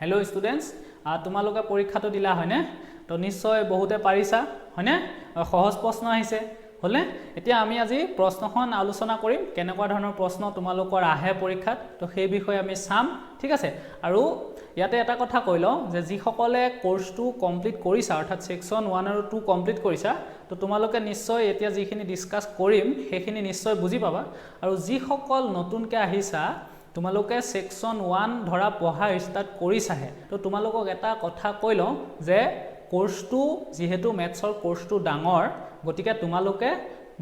hello students तुम्हालोके परीक्षाটো दिला हयने तो निश्चय बहुते पारिसा हयने सहज प्रश्न आइसे हले এতিয়া আমি আজি প্ৰশ্নখন আলোচনা কৰিম কেনেকুৱা ধৰণৰ প্ৰশ্ন তোমালোকৰ আহে পৰীক্ষাত তো সেই বিষয়ে আমি চাম ঠিক আছে আৰু ইয়াতে এটা কথা কইলো যে যি সকলে কোৰ্সটো কমপ্লিট কৰিছা অৰ্থাৎ সেকশন 1 আৰু 2 কমপ্লিট কৰিছা তো তোমালোকে নিশ্চয় এতিয়া যিখিনি ডিসকাস কৰিম সেইখিনি নিশ্চয় বুজি পাবা আৰু যি সকল নতুনকৈ আহিছা তোমালোকে সেকশন 1 ধৰা পঢ়া ষ্টাৰ্ট কৰিছাহে তো তোমালোকক এটা কথা কইলো যে কোৰ্সটো যেহেতু ম্যাথছৰ কোৰ্সটো ডাঙৰ গতিকে তোমালোকে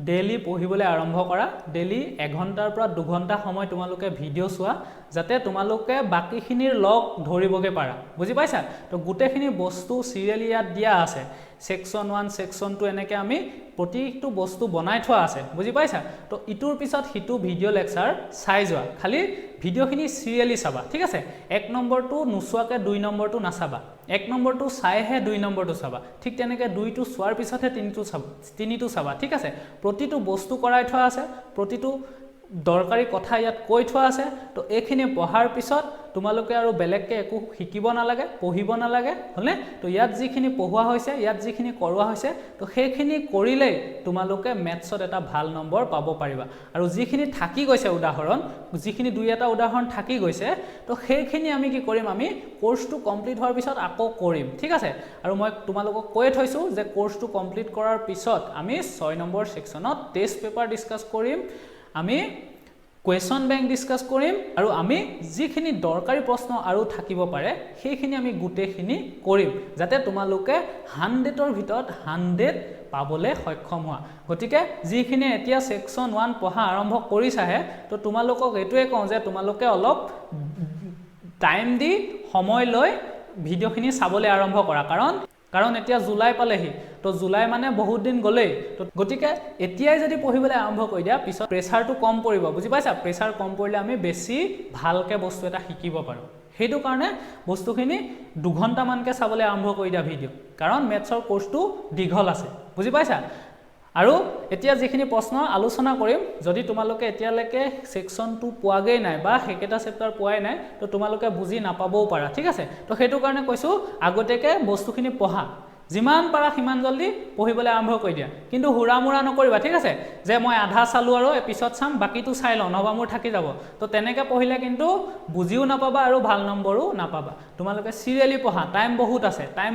ডেইলি পঢ়িবলৈ আৰম্ভ কৰা ডেইলি 1 ঘণ্টাৰ পৰা 2 ঘণ্টা সময় তোমালোকে ভিডিও চোৱা যাতে তোমালোকে বাকিখিনিৰ লগ ধৰিবগে পাৰা বুজি পাইছা তো গুটেখিনি বস্তু সিৰিয়ালি ইয়াত দিয়া আছে সেকশন 1 সেকশন 2 এনেকে আমি প্ৰতিটো বস্তু বনাই থোৱা আছে বুজি পাইছা তো ইটোৰ পিছত হিটো ভিডিও লেকচাৰ চাই যোৱা খালি ভিডিওখিনি সিৰিয়ালি চাবা ঠিক আছে 1 নম্বৰটো নুচুৱাকে 2 নম্বৰটো নাচাবা 1 নম্বৰটো চাইহে 2 নম্বৰটো চাবা ঠিক তেনেকে 2টো চোৱাৰ পিছতহে 3টো চাবা ঠিক আছে প্ৰতিটো বস্তু কৰাই থোৱা আছে প্ৰতিটো দৰকাৰী কথা ইয়াত কৈ থোৱা আছে তো এইখিনি পঢ়াৰ পিছত তোমালোকে আৰু বেলেগকে একো শিকিব নালাগে পঢ়িব নালাগে হলে তো ইয়াত যিখিনি পঢ়োৱা হৈছে ইয়াত যিখিনি কৰোৱা হৈছে তো সেইখিনি কৰিলে তোমালোকে ম্যাথছত এটা ভাল নম্বৰ পাব পাৰিবা আৰু যিখিনি থাকি গৈছে উদাহৰণ যিখিনি দুই এটা উদাহৰণ থাকি গৈছে তো সেইখিনি আমি কি কৰিম আমি কোৰ্সটো কমপ্লিট হোৱাৰ পিছত আকৌ কৰিম ঠিক আছে আৰু মই তোমালোকক কৈ থৈছো যে কোৰ্সটো কমপ্লিট কৰাৰ পিছত আমি 6 নম্বৰ সেকশনত টেস্ট পেপাৰ ডিসকাস কৰিম আমি কোয়েশ্চন বেংক ডিসকাস কৰিম আৰু আমি যিখিনি দৰকাৰী প্ৰশ্ন আৰু থাকিব পাৰে সেইখিনি আমি গুটেখিনি কৰিম যাতে তোমালোকে 100ৰ ভিতৰত 100 পাবলে সক্ষম হোৱা গতিকে যিখিনি এতিয়া সেকশন 1 পঢ়া আৰম্ভ কৰিছাহে তো তোমালোকক এটোৱে কওঁ যে তোমালোকে অলপ টাইম দি সময় লৈ ভিডিওখিনি চাবলৈ আৰম্ভ কৰা কাৰণ এতিয়া জুলাই পালেহি তো জুলাই মানে বহুত দিন গলেই তো গতিকে এতিয়াই যদি পঢ়িবলৈ আৰম্ভ কৰি দিয়া পিছত প্ৰেছাৰটো কম পৰিব বুজি পাইছা প্ৰেছাৰ কম পৰিলে আমি বেছি ভালকে বস্তু এটা শিকিব পাৰো হেতু কাৰণে বস্তুখিনি 2 ঘণ্টা মানকে চাবলৈ আৰম্ভ কৰি দিয়া ভিডিও কাৰণ ম্যাথছৰ কোৰ্সটো দীঘল আছে বুজি পাইছা আৰু এতিয়া যিখিনি প্ৰশ্ন আলোচনা কৰিম যদি তোমালোকে এতিয়ালৈকে সেকশন 2 পোৱাগৈ নাই বা হেকেটা চেপ্টাৰ পোৱাই নাই তো তোমালোকে বুজি নাপাবও পাৰা ঠিক আছে তো হেতু কাৰণে কৈছো আগতেকে বস্তুখিনি পঢ়া যিমান পাৰা সিমান জলদি পঢ়িবলৈ আৰম্ভ কৰি দিয়া কিন্তু হুৰামুৰা নকৰিবা ঠিক আছে যে মই আধা চালু আৰু এপিসোড চাম বাকিটো চাই লওঁ নবা মোৰ থাকি যাব তো তেনেকে পঢ়িলে কিন্তু বুজিও নাপাবা আৰু ভাল নম্বৰো নাপাবা তোমালোকে সিৰিয়ালি পঢ়া টাইম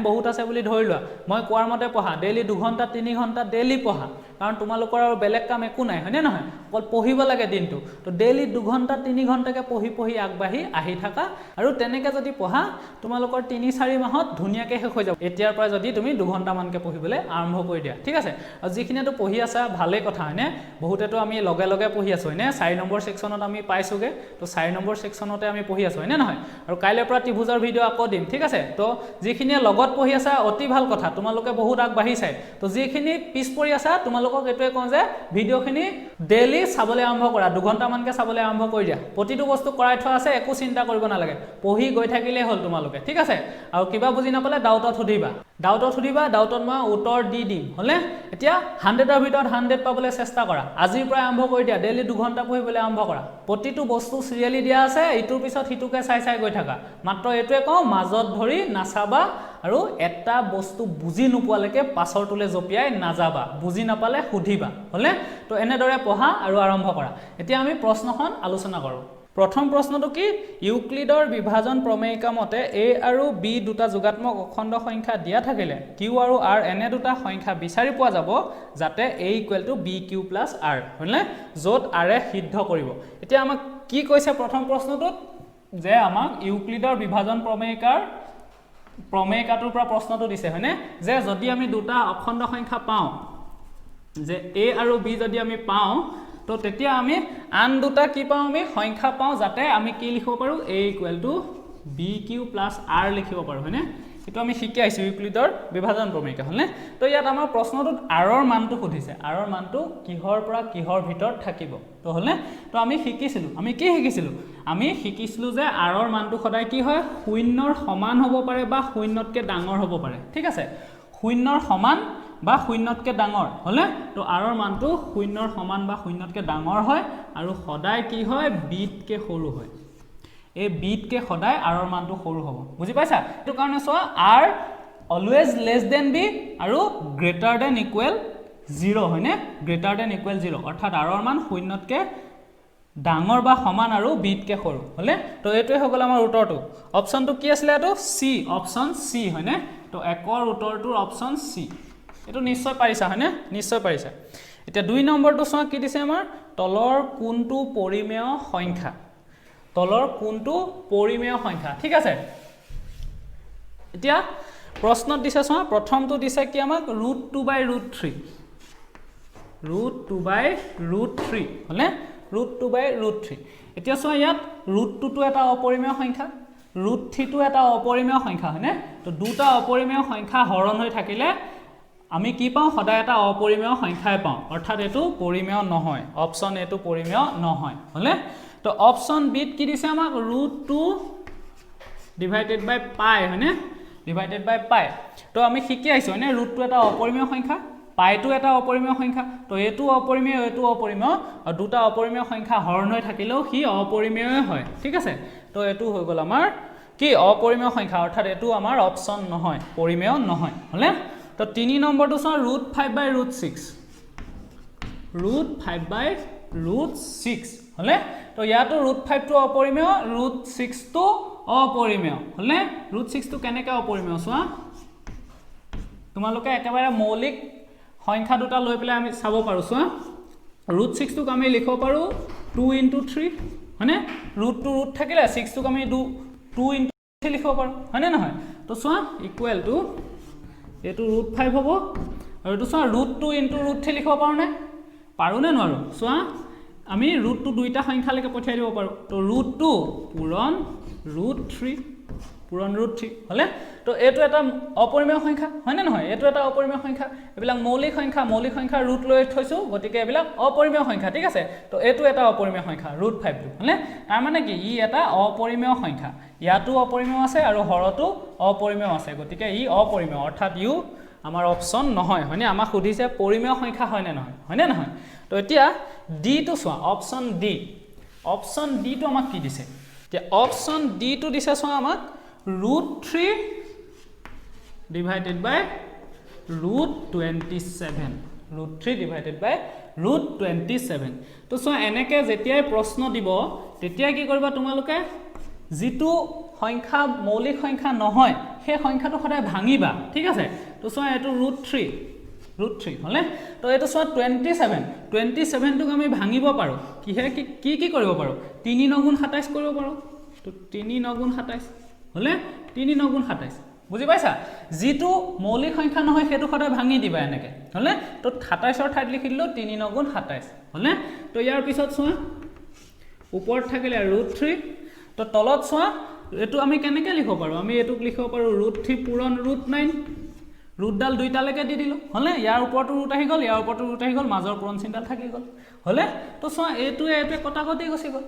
বহুত আছে বুলি ধৰি লোৱা মই কোৱাৰ মতে পঢ়া ডেইলি 2 ঘণ্টা 3 ঘণ্টা ডেইলি পঢ়া কাৰণ তোমালোকৰ আৰু বেলেগ কাম একো নাই হয়নে নহয় অকল পঢ়িব লাগে দিনটো তো ডেইলি 2 ঘণ্টা 3 ঘণ্টাকে পঢ়ি আগবাঢ়ি আহি থাকা আৰু তেনেকে যদি পঢ়া তোমালোকৰ 3-4 মাহত ধুনিয়াকে শেষ হৈ যাব এতিয়াৰ পৰা যদি তুমি 2 ঘণ্টা মানকে পঢ়িবলৈ আৰম্ভ কৰি দিয়া ঠিক আছে আৰু যিখিনিটো পঢ়ি আছা ভালে কথা হয়নে বহুতেটো আমি লগে পঢ়ি আছো হয়নে 4 নম্বৰ সেকশনত আমি পাইছোগে তো 4 নম্বৰ সেকশনতে আমি পঢ়ি আছো হয়নে নহয় আৰু কাইলৈৰ পৰা ত্ৰিভুজৰ ভিডিও আকৌ দিম ঠিক আছে তো যিখিনিয়ে লগত পঢ়ি আছা অতি ভাল কথা তোমালোকে বহুত আগবাঢ়িছে তো যিখিনি পিছ পৰি আছা তোমালোকক এটোৱে কওঁ যে ভিডিওখিনি ডেইলি চাবলৈ আৰম্ভ কৰা 2 ঘণ্টা মানকে চাবলৈ আৰম্ভ কৰি দিয়া প্ৰতিটো বস্তু কৰাই থোৱা আছে একো চিন্তা কৰিব নালাগে পঢ়ি গৈ থাকিলে হ'ল তোমালোকে ঠিক আছে আৰু কিবা বুজি নাপালে ডাউটত সুধিবা ডাউটত মই উত্তৰ দি দিম হলে এতিয়া 100ৰ ভিতৰত 100 পাবলৈ চেষ্টা কৰা আজিৰ পৰা আৰম্ভ কৰি দিয়া ডেইলি 2 ঘণ্টা পঢ়িবলৈ আৰম্ভ কৰা প্ৰতিটো বস্তু সিৰিয়ালি দিয়া আছে ইটোৰ পিছত হিটোকে চাই গৈ থাকা মাত্ৰ এটোৱে কওঁ মাজত ধৰি নাচাবা আৰু এটা বস্তু বুজি নোপোৱালৈকে পাছৰটোলে জপিয়াই নাযাবা বুজি নাপালে সুধিবা হলে তো এনেদৰে পঢ়া আৰু আৰম্ভ কৰা এতিয়া আমি প্ৰশ্নখন আলোচনা কৰো প্ৰথম প্ৰশ্নটো কি ইউক্লিডৰ বিভাজন প্ৰমেয়িকা মতে a আৰু b দুটা যোগাত্মক অখণ্ড সংখ্যা দিয়া থাকিলে q আৰু r এনে দুটা সংখ্যা বিচাৰি পোৱা যাব যাতে a = bq + r হয়নে যত r এ সিদ্ধ কৰিব এতিয়া আমাক কি কৈছে প্ৰথম প্ৰশ্নটোত যে আমাক ইউক্লিডৰ বিভাজন প্ৰমেয়িকাটোৰ পৰা প্ৰশ্নটো দিছে হয়নে যে যদি আমি দুটা অখণ্ড সংখ্যা পাওঁ যে a আৰু b যদি আমি পাওঁ তো তেতিয়া আমি আন দুটা কি পাওঁ আমি সংখ্যা পাওঁ যাতে আমি কি লিখিব পাৰো a = bq + r লিখিব পাৰো হয়নে এটো আমি শিকি আইছো ইউক্লিডৰ বিভাজন প্ৰমেয়িকা হলনে তো ইয়াত আমাৰ প্ৰশ্নটোত r ৰ মানটো সুধিছে r ৰ মানটো কিহৰ পৰা কিহৰ ভিতৰত থাকিব তো হলনে তো আমি শিকিছিলো আমি শিকিছিলো যে r ৰ মানটো সদায় কি হয় শূন্যৰ সমান হ'ব পাৰে বা শূন্যতকৈ ডাঙৰ হ'ব পাৰে ঠিক আছে শূন্যৰ সমান বা শূন্যতকৈ ডাঙৰ হলে তো r ৰ মানটো শূন্যৰ সমান বা শূন্যতকৈ ডাঙৰ হয় আৰু সদায় কি হয় b তকৈ সৰু হয় এই বিতকৈ সদায় আৰৰ মানটো সৰু হ'ব বুজি পাইছা এইটো কাৰণে চোৱা or always less than b আৰু গ্ৰেটাৰ দেন ইকুৱেল 0 হয়নে গ্ৰেটাৰ দেন ইকুৱেল 0 অৰ্থাৎ আৰৰ মান শূন্যতকৈ ডাঙৰ বা সমান আৰু বিতকৈ সৰু হলে তো এইটোৱে হৈ গ'ল আমাৰ উত্তৰটো অপশ্যনটো কি আছিলে এইটো চি অপশ্যন চি হয়নে তো একৰ উত্তৰটোৰ অপশ্যন চি এইটো নিশ্চয় পাৰিছা হয়নে নিশ্চয় পাৰিছা এতিয়া 2 নম্বৰটো চোৱা কি দিছে আমাৰ তলৰ কোনটো পৰিমেয় সংখ্যা তলৰ কোনটো পৰিমেয় সংখ্যা ঠিক আছে এতিয়া প্ৰশ্নত দিছে চোৱা প্ৰথমটো দিছে কি আমাক √2/√3 √2/√3 হলে √2/√3 এতিয়া চোৱা ইয়াত √2টো এটা অপৰিমেয় সংখ্যা √3টো এটা অপৰিমেয় সংখ্যা হয়নে তো দুটা অপৰিমেয় সংখ্যা হৰণ হৈ থাকিলে আমি কি পাওঁ সদায় এটা অপৰিমেয় সংখ্যাই পাওঁ অৰ্থাৎ এটো পৰিমেয় নহয় অপচন এটো পৰিমেয় নহয় হলে তো অপচন বিত কি দিছে আমাক √2 ডিভাইডেড বাই পাই হয়নে ডিভাইডেড বাই পাই তো আমি শিকি আইছো হয়নে √2 এটা অপৰিমেয় সংখ্যা পাইটো এটা অপৰিমেয় সংখ্যা তো এটো অপৰিমেয় এটো অপৰিমেয় আৰু দুটা অপৰিমেয় সংখ্যা হৰণ হৈ থাকিলেও হি অপৰিমেয় হয় ঠিক আছে তো এটো হৈ গল আমাৰ কি অপৰিমেয় সংখ্যা অৰ্থাৎ এটো আমাৰ অপচন নহয় পৰিমেয় নহয় হলে তো 3 নম্বৰটো চোৱা √5/√6 √5/√6 হলে তো ইয়াতো √5 টো অপৰিমেয় √6 টো অপৰিমেয় হলে √6 টো কেনেকৈ অপৰিমেয় চোৱা তোমালোকে একেবাৰে মৌলিক সংখ্যা দুটা লৈ পেলাই আমি চাব পাৰো চোৱা √6 টোক আমি লিখিব পাৰো 2 * 3 হয়নে √2 ৰুট থাকিলে 6 টোক আমি 2 * 3 লিখিব পাৰো হয়নে নহয় তো চোৱা ইকুৱেল টু এটো √5 হ'ব আৰু এটো চোৱা √2 * √3 লিখিব পাৰো নে পাৰো নে নোৱাৰো চোৱা আমি √2 দুইটা সংখ্যালৈকে পঠিয়াই দিব পাৰো তো √2 পূৰণ √3 পূৰণ √3 হলে তো এটো এটা অপৰিমেয় সংখ্যা হয়নে নহয় এটো এটা অপৰিমেয় সংখ্যা এবিলাক মৌলিক সংখ্যা ৰুট লৈ থৈছো গতিকে এবিলাক অপৰিমেয় সংখ্যা ঠিক আছে তো এটো এটা অপৰিমেয় সংখ্যা √5 টো হলে তাৰ মানে কি ই এটা অপৰিমেয় সংখ্যা ইয়াতো অপৰিমেয় আছে আৰু হৰতো অপৰিমেয় আছে গতিকে ই অপৰিমেয় অৰ্থাৎ ইউ আমাৰ অপচন নহয় হয়নে আমাক সুধিছে পৰিমেয় সংখ্যা হয়নে নহয় তো এতিয়া ডি টো চোৱা অপচন ডি টো আমাক কি দিছে এতিয়া অপচন ডি টো দিছে চোৱা আমাক √3 ডিভাইডেড বাই √27 √3 ডিভাইডেড বাই √27 তো চোৱা এনেকৈ যেতিয়াই প্ৰশ্ন দিব তেতিয়া কি কৰিবা তোমালোকে যিটো সংখ্যা মৌলিক সংখ্যা নহয় সেই সংখ্যাটো সদায় ভাঙিবা ঠিক আছে তো চোৱা এটো √3 হলে তো এটো চোৱা 27 টোক আমি ভাঙিব পাৰো কিহে কি কৰিব পাৰো 3 × 27 কৰিব পাৰো তো 3 × 27 হলে 3 × 27 বুজি পাইছা যিটো মৌলিক সংখ্যা নহয় সেটো সদায় ভাঙি দিবা এনেকে হলে তো 27 ৰ ঠাইত লিখি দিলো 3 × 27 হলে তো ইয়াৰ পিছত চোৱা ওপৰত থাকিলে √3 তো তলত চোৱা এটো আমি কেনেকৈ লিখিব পাৰো আমি এটোক লিখিব পাৰো √3 পূৰণ √9 ৰুটডাল দুইটালৈকে দি দিলো হলে ইয়াৰ ওপৰটো ৰুট আহি গল ইয়াৰ ওপৰটো ৰুট আহি গল মাজৰ পূৰণ চিহ্নডাল থাকি গল হলে তো চোৱা এটোৱে কটাকটি গুচি গল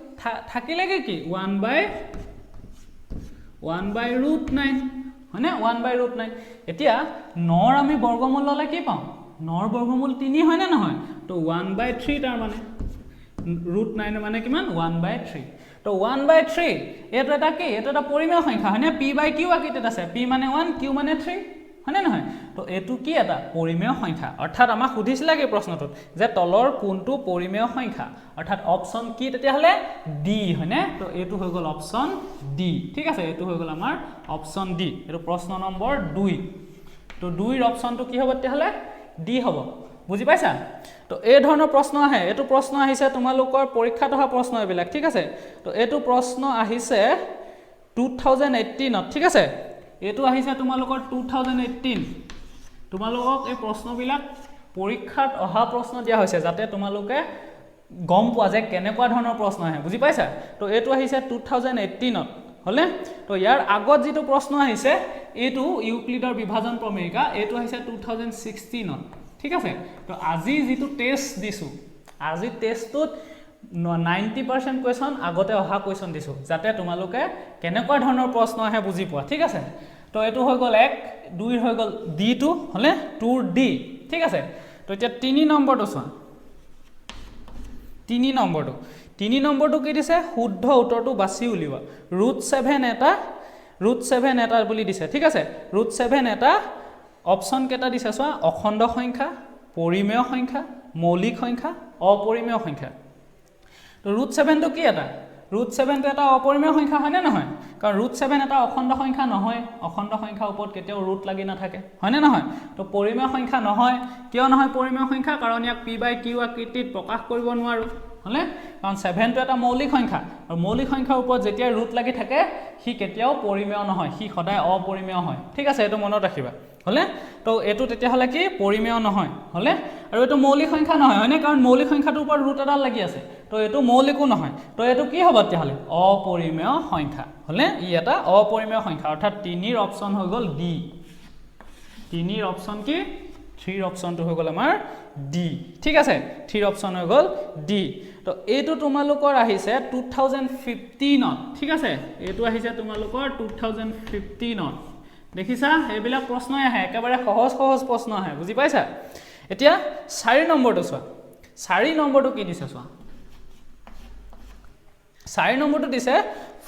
থাকিলে কি 1/√9 হয়নে 1/√9 এতিয়া 9 আমি বৰ্গমূল ললে কি পাম 9 বৰ্গমূল 3 হয়নে নহয় তো 1/3 তাৰ মানে √9 মানে কিমান 1/3 তো 1/3 এটো এটা কি এটো এটা পৰিমেয় সংখ্যা হয়নে p/q আকিতে আছে p মানে 1 q মানে 3 হয়নে নহয় তো এটো কি এটা পৰিমেয় সংখ্যা অৰ্থাৎ আমাক সুধিছিল কি প্ৰশ্নটোত যে তলৰ কোনটো পৰিমেয় সংখ্যা অৰ্থাৎ অপচন কি তেতিয়া হলে ডি হয়নে তো এটো হৈ গল অপচন ডি ঠিক আছে এটো হৈ গল আমাৰ অপচন ডি এটো প্ৰশ্ন নম্বৰ 2 তো 2 ৰ অপচনটো কি হ'ব তেতিয়া হলে ডি হ'ব বুজি পাইছা তো এই ধৰণৰ প্ৰশ্ন আহে এটো প্ৰশ্ন আহিছে তোমালোকৰ পৰীক্ষাত অহা প্ৰশ্ন এবিলাক ঠিক আছে তো এটো প্ৰশ্ন আহিছে 2018 ত ঠিক আছে এটো আহিছে তোমালোকৰ 2018 তোমালোকক এই প্ৰশ্নবিলাক পৰীক্ষাত অহা প্ৰশ্ন দিয়া হৈছে যাতে তোমালোকে গম পোৱা যে কেনেকুৱা ধৰণৰ প্ৰশ্ন আহে বুজি পাইছা তো এটো আহিছে 2018 ত হলে তো ইয়াৰ আগত যেটো প্ৰশ্ন আহিছে এটো ইউক্লিডৰ বিভাজন প্ৰমেয়িকা এটো আহিছে 2016 ত ঠিক আছে তো আজি যেটো টেষ্ট দিছো আজি টেষ্টত 90% কোৱেশ্চন আগতে অহা কোৱেশ্চন দিছো যাতে তোমালোকে কেনেকুৱা ধৰণৰ প্ৰশ্ন আহে বুজি পোৱা ঠিক আছে তো এটো হৈ গল 1 2 হৈ গল ডি টো হলে 2 ডি ঠিক আছে তো এতিয়া 3 নম্বৰটো চোৱা 3 3 নম্বৰটো কি দিছে শুদ্ধ উত্তৰটো বাছি উলিওৱা √7 এটা বুলি দিছে ঠিক আছে √7 এটা অপচন কেটা দিছে চোৱা অখণ্ড সংখ্যা পৰিমেয় সংখ্যা মৌলিক সংখ্যা অপৰিমেয় সংখ্যা তো √7 টো কি এটা √7 টো এটা অপৰিমেয় সংখ্যা হয় নে নহয় কাৰণ √7 এটা অখণ্ড সংখ্যা নহয় অখণ্ড সংখ্যাৰ ওপৰত কেতিয়াও ৰুট লাগি নাথাকে হয় নে নহয় তো পৰিমেয় সংখ্যা নহয় কিয় নহয় পৰিমেয় সংখ্যা কাৰণ ইয়াক p/q আকৃতিত প্ৰকাশ কৰিব নোৱাৰো হলে কাৰণ 7 টো এটা মৌলিক সংখ্যা আৰু মৌলিক সংখ্যাৰ ওপৰত যেতিয়া ৰুট লাগি থাকে সি কেতিয়াও পৰিমেয় নহয় সি সদায় অপৰিমেয় হয় ঠিক আছে এটো মনত ৰাখিবা হলে তো এটো তেতিয়া হলে কি পৰিমেয় নহয় হলে আৰু এটো মৌলিক সংখ্যা নহয় হয়নে কাৰণ মৌলিক সংখ্যাটোৰ ওপৰত ৰুট এডাল লাগি আছে তো এটো মৌলিকো নহয় তো এটো কি হ'ব তেতিয়া হলে অপৰিমেয় সংখ্যা হলে ই এটা অপৰিমেয় সংখ্যা অৰ্থাৎ 3 ৰ অপচন হৈ গল ডি 3 ৰ অপচন কি 3 অপচনটো হৈ গল আমাৰ ডি ঠিক আছে 3 অপচন হৈ গল ডি তো এটো তোমালোকৰ আহিছে 2015 ত ঠিক আছে এটো আহিছে তোমালোকৰ 2015 ত দেখিছা এইবিলাক প্ৰশ্ন আহে একেবাৰে সহজ প্ৰশ্ন আহে বুজি পাইছা এতিয়া 4 নম্বৰটো চোৱা 4 নম্বৰটো কি দিছে চোৱা 4 নম্বৰটো দিছে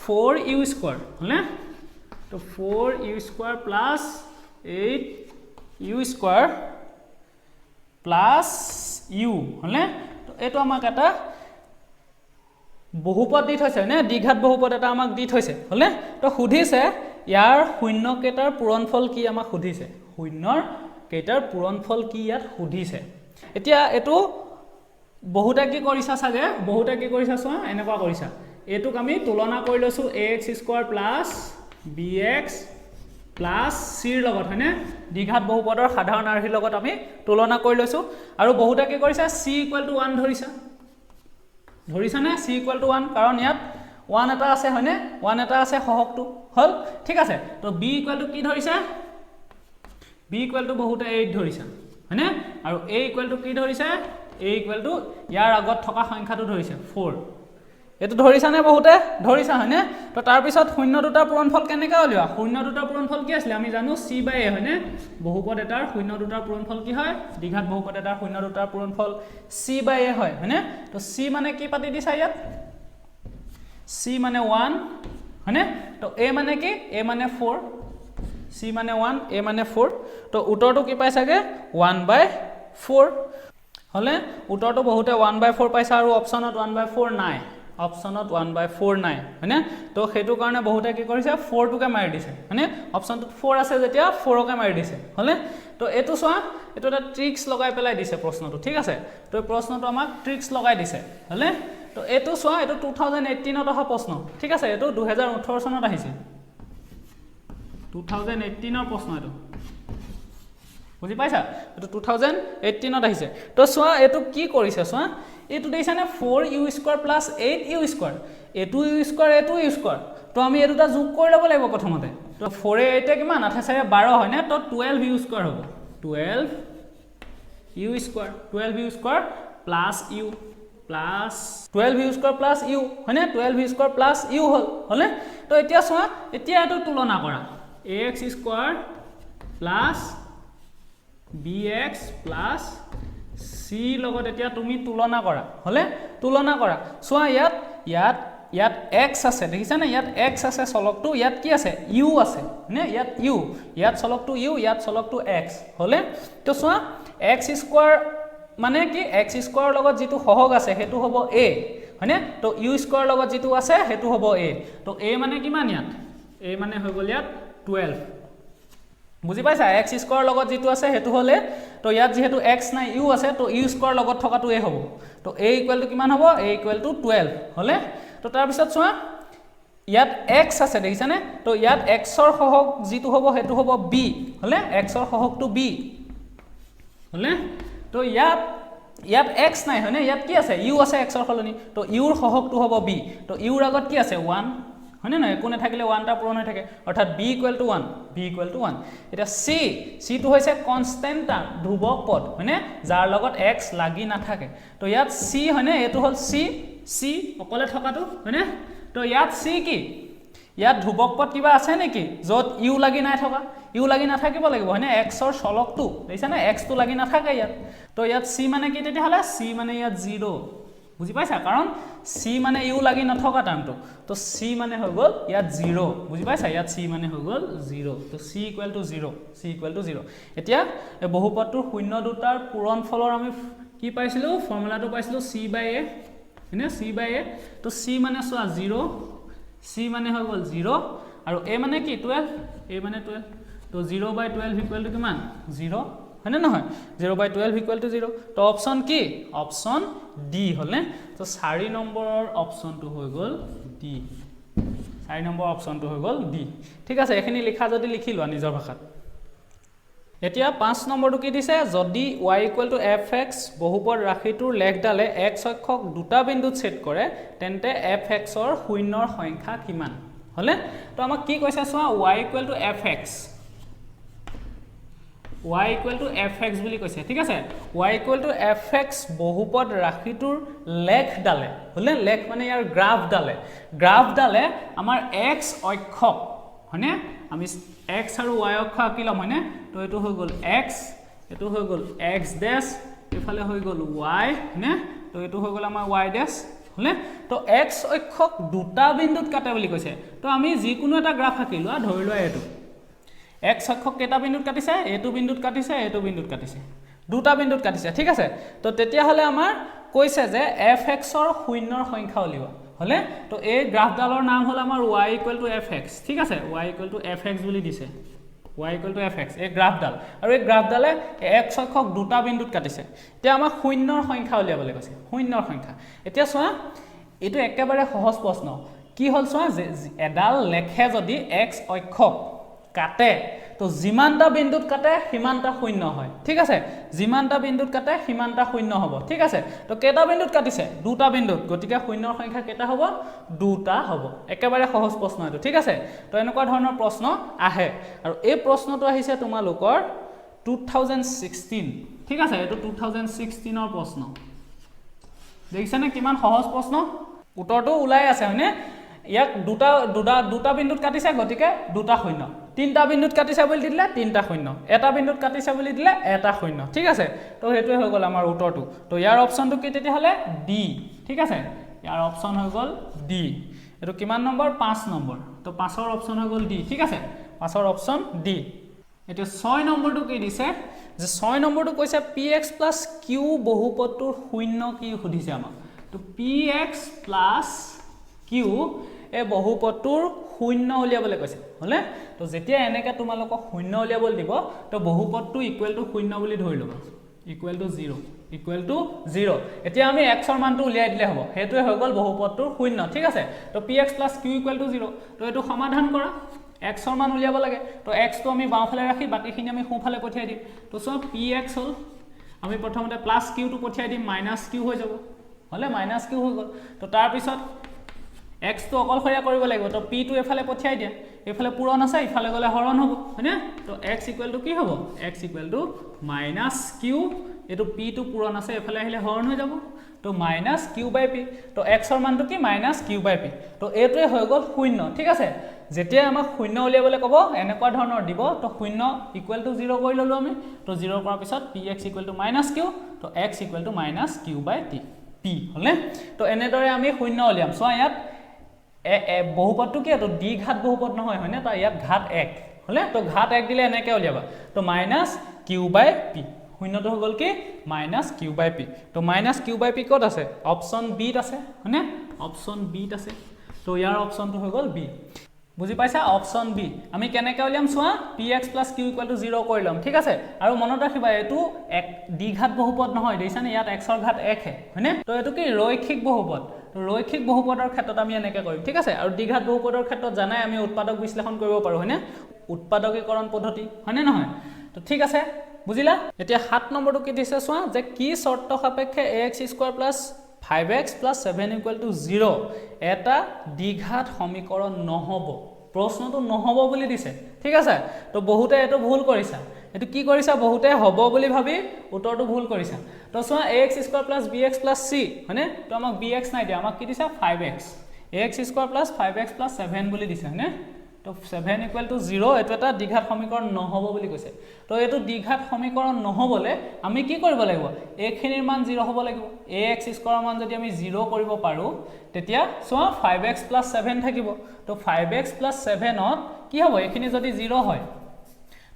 4u² হলে তো 4u² plus 8u² plus u হলে তো এটো আমাক এটা বহুপদ দি থৈছে নে দ্বিঘাত বহুপদ এটা আমাক দি থৈছে হলে তো সুধিছে ইয়াৰ শূন্য কেটাৰ পূৰণফল কি আমাক সুধিছে শূন্যৰ কেটাৰ পূৰণফল কি ইয়াত সুধিছে এতিয়া এটো বহুতে কি কৰিছা সাগে বহুতে কি কৰিছা চোৱা এনেকুৱা কৰিছা এটোক আমি তুলনা কৰি লৈছো ax² plus bx plus c ৰ লগত হয়নে দ্বিঘাত বহুপদৰ সাধাৰণ আৰ্হিৰ লগত আমি তুলনা কৰি লৈছো আৰু বহুতে কি কৰিছা c = 1 ধৰিছা নে c = 1 কাৰণ ইয়াত 1 এটা আছে হয়নে 1 এটা আছে সহগটো হল ঠিক আছে তো b = কি ধৰিছা b = বহুতে 8 ধৰিছা হয়নে আৰু a = কি ধৰিছা a = ইয়াৰ আগত থকা সংখ্যাটো ধৰিছে 4 এটো ধৰিছা নে বহুতে ধৰিছা হয়নে তো তাৰ পিছত শূন্য দুটাৰ পূৰণফল কেনেকৈ উলিওৱা শূন্য দুটাৰ পূৰণফল কি আছিল আমি জানো c/a হয়নে বহুপদ এটাৰ শূন্য দুটাৰ পূৰণফল কি হয় দ্বিঘাত বহুপদ এটাৰ শূন্য দুটাৰ পূৰণফল c/a হয় হয়নে তো c মানে কি পাতি দিছা ইয়াত c মানে 1 হয়নে তো a মানে কি a মানে 4 c মানে 1 a মানে 4 তো উত্তৰটো কি পাইছাগে 1/4 হলে উত্তৰটো বহুতে 1/4 পাইছা আৰু অপচনত 1/4 নাই অপচনত 1/4 নাই হয়নে তো হেতু কাৰণে বহুতে কি কৰিছে 4 টোকে মাৰি দিছে হয়নে অপচনটোত 4 আছে যেতিয়া 4 কে মাৰি দিছে হলে তো এটো চোৱা এটো এটা ট্ৰিক্স লগাই পেলাই দিছে প্ৰশ্নটো ঠিক আছে তো প্ৰশ্নটো আমাক ট্ৰিক্স লগাই দিছে হলে তো এটো চোৱা এটো 2018 ত অহা প্ৰশ্ন ঠিক আছে এটো 2018 চনত আহিছে 2018 ৰ প্ৰশ্ন এটো বুজি পাইছা এটো 2018 ত আহিছে তো চোৱা এটো কি কৰিছে চোৱা এটো দেইছা না 4u² প্লাস 8u² এটো u² এটো u² তো আমি এটোটা যোগ কৰি লব লাগিব প্ৰথমতে তো 4 এ 8 এ কিমান 8 12 হয় না তো 12u² হ'ব 12u² plus u plus 12u² plus u হয় না 12u² প্লাস u হল হলে তো এতিয়া চোৱা এতিয়া এটো তুলনা কৰা ax² plus bx plus c লগত এতিয়া তুমি তুলনা কৰা হলে তুলনা কৰা সোয়া ইয়াত x আছে দেখিছা না ইয়াত x আছে চলকটো ইয়াত কি আছে u আছে নে ইয়াত চলকটো u ইয়াত চলকটো x হলে তো সোয়া x² মানে কি x² লগত যেটো সহগ আছে হেতু হ'ব a হয়নে তো u² লগত যেটো আছে হেতু হ'ব a তো a মানে কিমান ইয়াত a মানে হৈ গল ইয়াত 12 বুজি পাইছা x² লগত যেটো আছে হেতু হলে তো ইয়াত যেহেতু x নাই u আছে তো u² লগত থকাটো a হ'ব তো a = কিমান হ'ব a = 12 হলে তো তাৰ পিছত চোৱা ইয়াত x আছে দেখিছানে তো ইয়াত x ৰ সহগ যেটো হ'ব হেতু হ'ব b হলে x ৰ সহগটো b হলে তো ইয়াত x নাই হয়নে ইয়াত কি আছে u আছে x ৰ সলনি তো u ৰ সহগটো হ'ব b তো u ৰ আগত কি আছে 1 হয়নে না কোনে থাকিলে 1 টা পূৰণ হৈ থাকে অৰ্থাৎ b = 1 এটা c টো হৈছে কনস্ট্যান্ট ধ্ৰুৱক পদ হয়নে যাৰ লগত x লাগি না থাকে তো ইয়াত c হয়নে এটো হল c অকলে থকাটো হয়নে তো ইয়াত c কি ইয়াত ধ্ৰুৱক পদ কিবা আছে নেকি যত u লাগি নাই থকা u লাগি না থাকিব লাগিব হয়নে x ৰ চলকটো দেখিছা না x টো লাগি না থাকে ইয়াত তো ইয়াত c মানে কি তেতিয়া হলে c মানে ইয়াত 0 বুজি পাইছা কাৰণ c মানে ইউ লাগি নথকা টাৰ্মটো তো c মানে হৈ গল ইয়াত 0 বুজি পাইছা ইয়াত c মানে হৈ গল 0 তো c = 0 এতিয়া এই বহুপদটোৰ শূন্য দুটাৰ পূৰণফলৰ আমি কি পাইছিলো ফৰ্মুলাটো পাইছিলো c/a হয়নে c/a তো c মানে সোৱা 0 c মানে হৈ গল 0 আৰু a মানে কি 12 a মানে 12 তো 0/12 = কিমান 0 হয়নে নহয় 0/12 = 0 তো অপচন কি অপচন ডি হলে তো 4 নম্বৰৰ অপচনটো হৈ গল ডি 4 নম্বৰ অপচনটো হৈ গল ডি ঠিক আছে এখিনি লিখা যদি লিখি লোৱা নিজৰ ভাষাত এতিয়া 5 নম্বৰটো কি দিছে যদি y = fx বহুপদ ৰাশিটোৰ লেখডালে x অক্ষক দুটা বিন্দুত ছেদ কৰে তেন্তে fx ৰ শূন্যৰ সংখ্যা কিমান হলে তো আমাক কি কৈছে চোৱা y = fx y = fx বুলি কৈছে ঠিক আছে y = fx বহুপদ ৰাশিটোৰ লেখডালে হলে লেখ মানে ইয়াৰ গ্ৰাফডালে আমাৰ x অক্ষক হয়নে আমি x আৰু y অক্ষ আঁকিলাম হয়নে তো এটো হৈ গল x এটো হৈ গল x ড্যাশ এফালে হৈ গল y হয়নে তো এটো হৈ গল আমাৰ y ড্যাশ হলে তো x অক্ষক দুটা বিন্দুত কাটে বুলি কৈছে তো আমি যি কোনো এটা গ্ৰাফ আঁকিলো ধৰি লোৱা এটো x অক্ষক কেটা বিন্দুত কাটিছে এটো বিন্দুত কাটিছে এটো বিন্দুত কাটিছে দুটা বিন্দুত কাটিছে ঠিক আছে তো তেতিয়া হলে আমাৰ কৈছে যে fx ৰ শূন্যৰ সংখ্যা উলিওৱা হলে তো এই গ্ৰাফডালৰ নাম হল আমাৰ y = fx ঠিক আছে y = fx বুলি দিছে y = fx এই গ্ৰাফডাল আৰু এই গ্ৰাফডালে x অক্ষক দুটা বিন্দুত কাটিছে এতিয়া আমাৰ শূন্যৰ সংখ্যা উলিয়াবলৈ কৈছে শূন্যৰ সংখ্যা এতিয়া চোৱা এটো একেবাৰে সহজ প্ৰশ্ন কি হল চোৱা এডাল লেখে যদি x অক্ষক কাটে তো যিমানটা বিন্দুত কাটে সিমানটা শূন্য হয় ঠিক আছে যিমানটা বিন্দুত কাটে সিমানটা শূন্য হ'ব ঠিক আছে তো কেটা বিন্দুত কাটিছে দুটা বিন্দুত গতিকে শূন্যৰ সংখ্যা কেটা হ'ব দুটা হ'ব একেবাৰে সহজ প্ৰশ্ন এটো ঠিক আছে তো এনেকুৱা ধৰণৰ প্ৰশ্ন আহে আৰু এই প্ৰশ্নটো আহিছে তোমালোকৰ 2016 ঠিক আছে এটো 2016 ৰ প্ৰশ্ন দেখিছানে কিমান সহজ প্ৰশ্ন উত্তৰটো ওলাই আছে হয়নে ইয়াক দুটা বিন্দুত কাটিছে গতিকে দুটা শূন্য তিনটা বিন্দুত কাটিছে বুলি দিলে তিনটা শূন্য এটা বিন্দুত কাটিছে বুলি দিলে এটা শূন্য ঠিক আছে তো হেতুৱে হৈ গল আমাৰ উত্তৰটো তো ইয়াৰ অপচনটো কি তেতিয়া হলে ডি ঠিক আছে ইয়াৰ অপচন হৈ গল ডি এটো কিমান নম্বৰ 5 নম্বৰ তো 5ৰ অপচন হৈ গল ডি ঠিক আছে 5ৰ অপচন ডি এটো 6 নম্বৰটো কি দিছে যে 6 নম্বৰটো কৈছে px + q বহুপদটোৰ শূন্য কি সুধিছে আমাক তো px + q এই বহুপদটোৰ শূন্য উলিয়াবলৈ কৈছে হলে তো যেতিয়া এনেকা তোমালোকক শূন্য উলিয়াবলৈ দিব তো বহুপদটো ইকুৱেল টু শূন্য বুলি ধৰি লবা ইকুৱেল টু 0 এতিয়া আমি x ৰ মানটো উলিয়াই দিলে হ'ব হেতুৱে হৈ গল বহুপদটোৰ শূন্য ঠিক আছে তো px + q = 0 তো এটো সমাধান কৰা x ৰ মান উলিয়াব লাগে তো x টো আমি বাওঁফালে ৰাখি বাকিখিনি আমি সোঁফালে পঠিয়াই দিম তো সব px হল আমি প্ৰথমতে + q টো পঠিয়াই দিম - q হৈ যাব হলে - q হৈ গল তো তাৰ পিছত x টো অকলখৰীয়া কৰিব লাগিব তো p টো এফালে পঠিয়াই দিয়া এফালে পূৰণ আছে ইফালে গলে হৰণ হ'ব হয়নে তো x = কি হ'ব x = - q এটো p টো পূৰণ আছে এফালে আহিলে হৰণ হৈ যাব তো -q/p তো x ৰ মানটো কি -q/p তো এটোৱে হৈ গল শূন্য ঠিক আছে যেতিয়া আমাক শূন্য উলিয়াবলৈ ক'ব এনেকুৱা ধৰণৰ দিব তো শূন্য = 0 কৰি ললো আমি তো 0 কৰাৰ পিছত px = -q তো x = -q/t p হলে তো এনেদৰে আমি শূন্য উলিয়াম চোৱা ইয়াত বহুপদটো কি এটো d ঘাত বহুপদ নহয় হয়নে তো ইয়াত ঘাত 1 হলে তো ঘাত 1 দিলে এনেকৈ উলিয়াবা তো -q/p শূন্যটো হৈ গল কি -q/p তো -q/p কত আছে অপচন বি ত আছে হয়নে অপচন বি ত আছে তো ইয়াৰ অপচনটো হৈ গল বি বুজি পাইছা অপচন বি আমি কেনেকৈ উলিয়াম চোৱা px + q = 0 কৰি লম ঠিক আছে আৰু মনত ৰাখিবা এটো এক d ঘাত বহুপদ নহয় দেইছানে ইয়াত x ৰ ঘাত 1 হে হয়নে তো এটো কি ৰৈখিক বহুপদ ৰৈখিক বহুপদৰ ক্ষেত্ৰত আমি এনেকৈ কৰিম ঠিক আছে আৰু d ঘাত বহুপদৰ ক্ষেত্ৰত জানাই আমি উৎপাদক বিশ্লেষণ কৰিব পাৰো হয়নে উৎপাদকীকৰণ পদ্ধতি হয়নে নহয় তো ঠিক আছে বুজিলা এতিয়া 7 নম্বৰটো কি দিছে চোৱা যে কি শৰ্ত সাপেক্ষে ax² + 5x + 7 = 0 এটা দ্বিঘাত সমীকৰণ নহব প্ৰশ্নটো নহব বুলি দিছে ঠিক আছে তো বহুতে এটো ভুল কৰিছা এটো কি কৰিছা বহুতে হ'ব বুলি ভাবি উত্তৰটো ভুল কৰিছা তো চোৱা ax² + bx + c হয়নে তো আমাক bx নাই দিয়া আমাক কি দিছে 5x ax² + 5x + 7 বুলি দিছে হয়নে তো 7 ইকুৱেল টু 0 এটো এটা দ্বিঘাত সমীকৰণ নহব বুলি কৈছে তো এটো দ্বিঘাত সমীকৰণ নহবলে আমি কি কৰিব লাগিব a খিনিৰ মান 0 হ'ব লাগিব ax স্কয়াৰ মান যদি আমি 0 কৰিব পাৰো তেতিয়া সোৱা 5x + 7 থাকিব তো 5x + 7 ত কি হ'ব এখিনি যদি 0 হয়